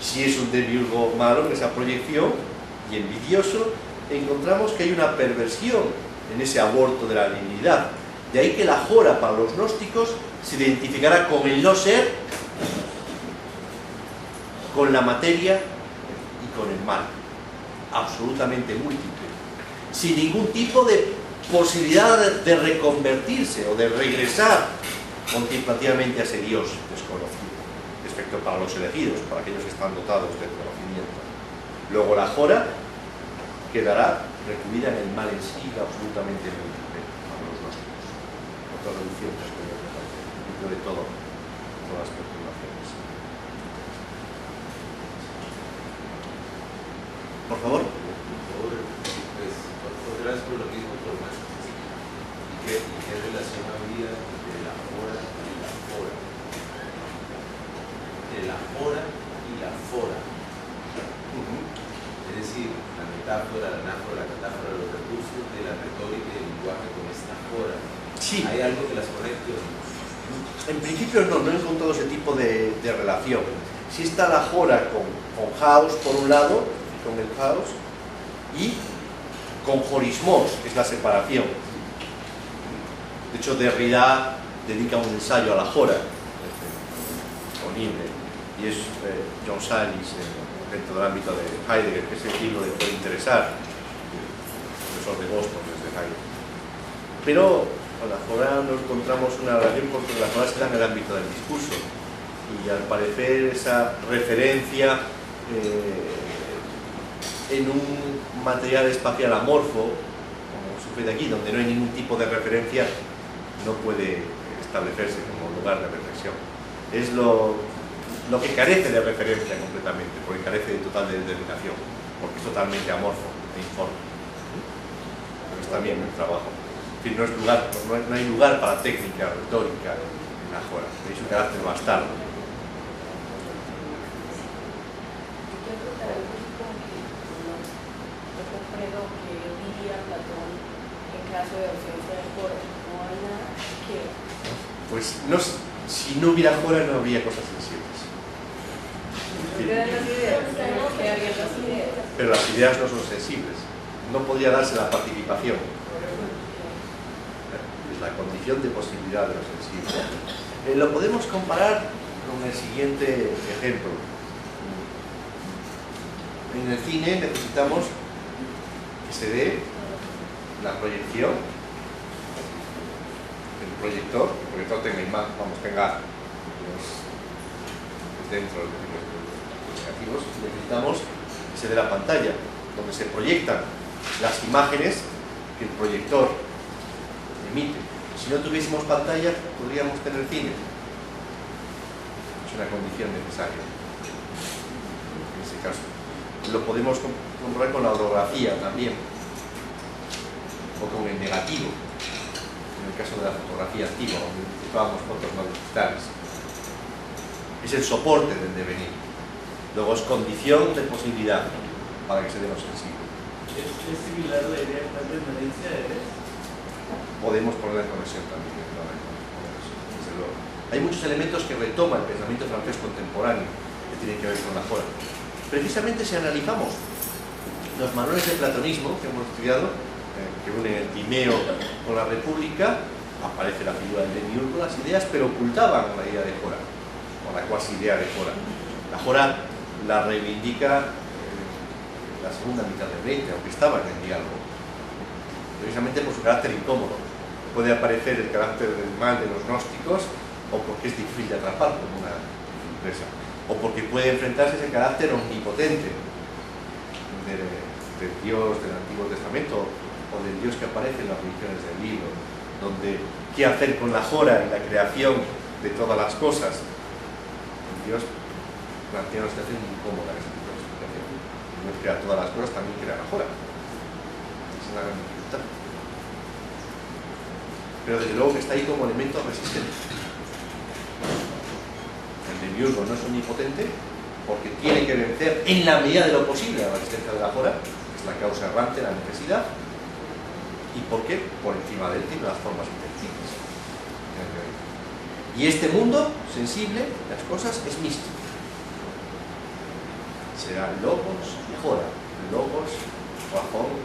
Si es un demiurgo malo en esa proyección y envidioso, encontramos que hay una perversión en ese aborto de la divinidad. De ahí que la hora para los gnósticos se identificará con el no ser, con la materia y con el mal, absolutamente múltiple, sin ningún tipo de posibilidad de reconvertirse o de regresar contemplativamente a ese Dios desconocido, excepto para los elegidos, para aquellos que están dotados de conocimiento. Luego la hora quedará recluida en el mal en sí, absolutamente múltiple para los gnósticos. Otra reducción que estoy dentro de todas las perturbaciones. Por favor. Gracias por lo mismo, pero más. ¿Y qué relación habría entre la hora y la fora? Entre la hora y la fora. Es decir, la metáfora, la anáfora, la catáfora, los recursos de la retórica y el lenguaje con esta hora. Sí. ¿Hay algo que las conecte o no? En principio no he encontrado ese tipo de relación. Sí está la hora con Haus por un lado, con el Haus, y con horismos, que es la separación. De hecho, Derrida dedica un ensayo a la hora, disponible, y es John Salis, dentro del ámbito de Heidegger, que ese libro le puede interesar, profesor de Boston desde Heidegger. Pero con la hora no encontramos una relación porque la hora se da en el ámbito del discurso, y al parecer esa referencia en un material espacial amorfo, como sucede aquí, donde no hay ningún tipo de referencia, no puede establecerse como lugar de reflexión. Es lo que carece de referencia completamente, porque carece de total determinación, porque es totalmente amorfo e informe. Pero está bien el trabajo. En fin, no hay lugar para técnica retórica en la hora, hay su carácter bastardo. Pues no, si no hubiera hora no habría cosas sensibles. Pero las ideas no son sensibles. No podría darse la participación. Es la condición de posibilidad de lo sensible. Lo podemos comparar con el siguiente ejemplo. En el cine necesitamos que se dé la proyección, el proyector tenga imagen, tenga dentro de los negativos, necesitamos que se dé la pantalla, donde se proyectan las imágenes que el proyector emite. Si no tuviésemos pantalla, podríamos tener cine. Es una condición necesaria en ese caso. Lo podemos comprobar con la orografía también, o con el negativo, en el caso de la fotografía antigua, donde utilizábamos fotos no digitales. Es el soporte del devenir. Luego es condición de posibilidad para que se dé lo sensible. ¿Es similar la idea de la permanencia de eres? Podemos poner la conexión también, desde luego. Hay muchos elementos que retoma el pensamiento francés contemporáneo que tienen que ver con la hora. Precisamente si analizamos los manuales de platonismo que hemos estudiado, que unen el Timeo con la República, aparece la figura del demiurgo, las ideas, pero ocultaban la idea de hora, o la cuasi idea de hora. La hora la reivindica la segunda mitad del 20, aunque estaba en el diálogo, precisamente por su carácter incómodo. Puede aparecer el carácter del mal de los gnósticos, o porque es difícil de atrapar como una empresa, o porque puede enfrentarse a ese carácter omnipotente del Dios del Antiguo Testamento, o del Dios que aparece en las religiones del libro, donde qué hacer con la jora y la creación de todas las cosas, Dios plantea una situación incómoda en ese tipo de explicación. No crea todas las cosas, también crea la jora. Esa es la gran dificultad. Pero desde luego que está ahí como elemento resistente. El demiurgo no es omnipotente porque tiene que vencer en la medida de lo posible a la resistencia de la jora, que es la causa errante, la necesidad. ¿Y por qué? Por encima de él tiene las formas inteligentes. Y este mundo sensible, las cosas, es místico. Será logos y jora, logos, razón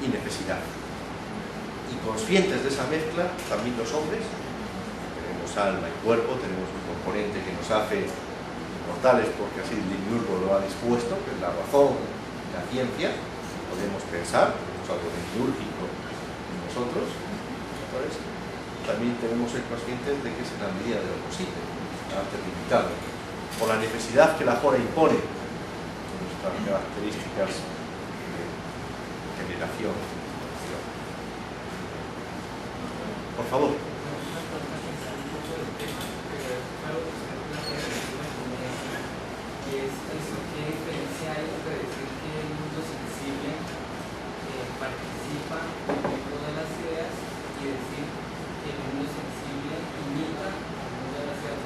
y necesidad. Y conscientes de esa mezcla, también los hombres, tenemos alma y cuerpo, tenemos un componente que nos hace mortales, porque así el demiurgo lo ha dispuesto, que es la razón y la ciencia. Podemos pensar, tenemos algo demiúrgico en nosotros, también tenemos que ser conscientes de que es en la medida de lo posible, carácter limitado, por la necesidad que la jora impone, nuestras características de generación. Por favor. ¿Qué diferencia hay entre decir que el mundo sensible participa dentro de las ideas y decir que el mundo sensible imita al mundo de las ideas?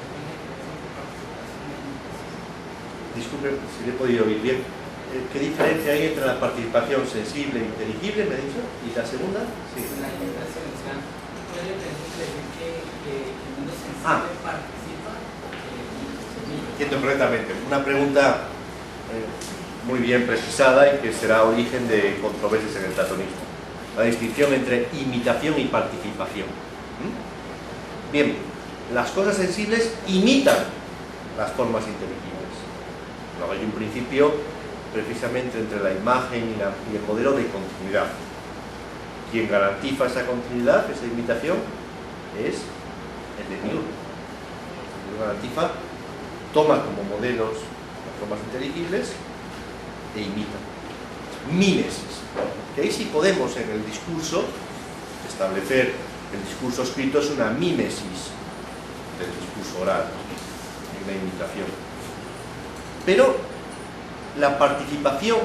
Disculpe si le he podido oír bien. ¿Qué diferencia hay entre la participación sensible e inteligible, me ha dicho? ¿Y la segunda? Sí. La imitación, o sea, ¿cuál es la diferencia entre decir que el mundo sensible participa o que imita? Entiendo correctamente. Una pregunta muy bien precisada y que será origen de controversias en el platonismo. La distinción entre imitación y participación. Bien, las cosas sensibles imitan las formas inteligibles. Luego hay un principio precisamente entre la imagen y el modelo de continuidad. Quien garantiza esa continuidad, esa imitación, es el demiurgo. El demiurgo garantiza, toma como modelos las formas inteligibles e imita. Mímesis. Que ahí sí podemos en el discurso establecer que el discurso escrito es una mímesis del discurso oral, en la imitación. Pero la participación,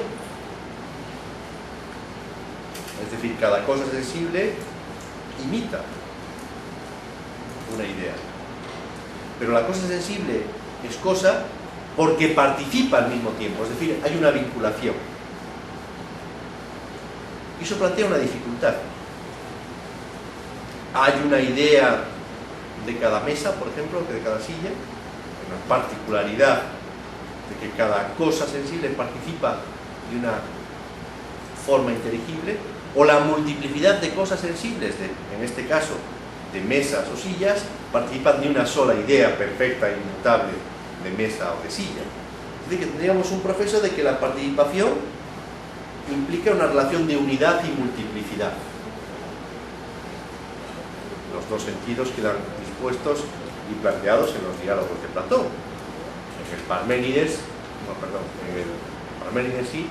es decir, cada cosa sensible imita una idea. Pero la cosa sensible es cosa porque participa al mismo tiempo, es decir, hay una vinculación. Y eso plantea una dificultad. Hay una idea de cada mesa, por ejemplo, de cada silla, una particularidad de que cada cosa sensible participa de una forma inteligible, o la multiplicidad de cosas sensibles, en este caso de mesas o sillas, participan de una sola idea perfecta e inmutable de mesa o de silla. Es decir, que tendríamos un proceso de que la participación implica una relación de unidad y multiplicidad. Los dos sentidos quedan dispuestos y planteados en los diálogos de Platón. En el Parménides sí,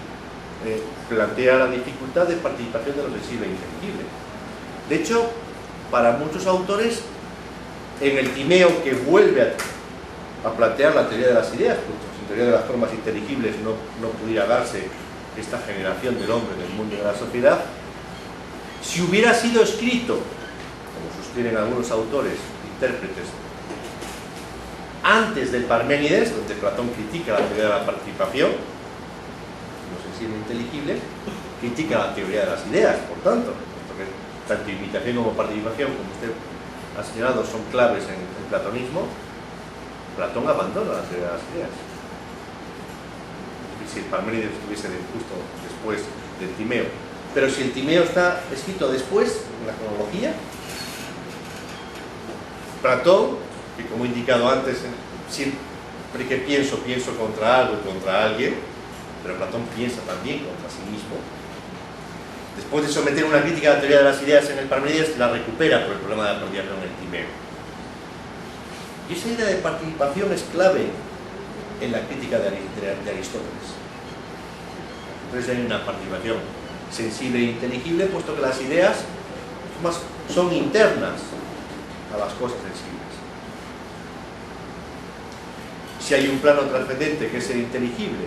plantea la dificultad de participación de lo sensible e inteligible. De hecho, para muchos autores, en el Timeo, que vuelve a plantear la teoría de las ideas, pues sin teoría de las formas inteligibles no pudiera darse esta generación del hombre, del mundo y de la sociedad, si hubiera sido escrito, como sostienen algunos autores, intérpretes, antes del Parménides, donde Platón critica la teoría de la participación, lo sensible e inteligible, critica la teoría de las ideas, por tanto, porque tanto imitación como participación, como usted ha señalado, son claves en el platonismo. Platón abandona la teoría de las ideas. Si el Parménides estuviese justo después del Timeo. Pero si el Timeo está escrito después, en la cronología, Platón, que como he indicado antes, siempre que pienso contra algo y contra alguien, pero Platón piensa también contra sí mismo. Después de someter una crítica a la teoría de las ideas en el Parménides, la recupera por el problema de la participación en el Timeo. Y esa idea de participación es clave en la crítica de Aristóteles. Entonces hay una participación sensible e inteligible, puesto que las ideas son internas a las cosas sensibles. Si hay un plano trascendente que es el inteligible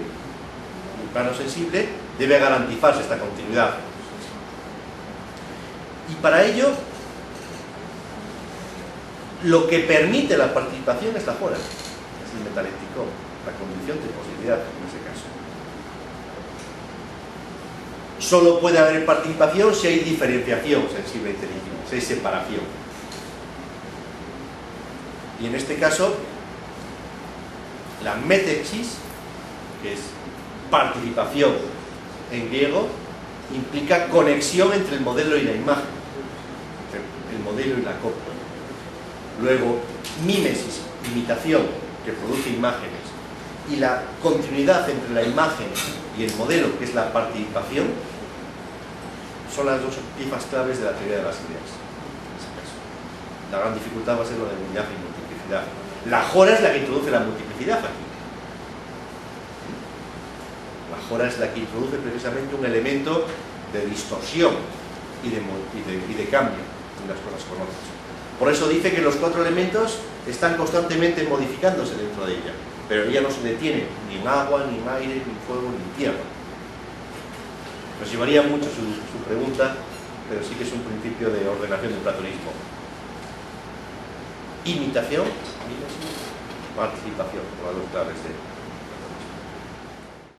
y un plano sensible, debe garantizarse esta continuidad. Y para ello, lo que permite la participación es la fora, es el metaléctico, la condición de posibilidad en ese caso. Solo puede haber participación si hay diferenciación sensible e inteligible, si hay separación. Y en este caso, la metexis, que es participación en griego, implica conexión entre el modelo y la imagen, entre el modelo y la copia. Luego, mímesis, imitación, que produce imágenes, y la continuidad entre la imagen y el modelo, que es la participación, son las dos piezas claves de la teoría de las ideas. En ese caso, la gran dificultad va a ser lo de unidad y multiplicidad. La jora es la que introduce la multiplicidad aquí. La jora es la que introduce precisamente un elemento de distorsión y de cambio en las cosas con otras. Por eso dice que los 4 elementos están constantemente modificándose dentro de ella, pero ella no se detiene ni en agua, ni en aire, ni en fuego, ni en tierra. Nos llevaría mucho su pregunta, pero sí que es un principio de ordenación del platonismo. Imitación, participación, por las dos claves de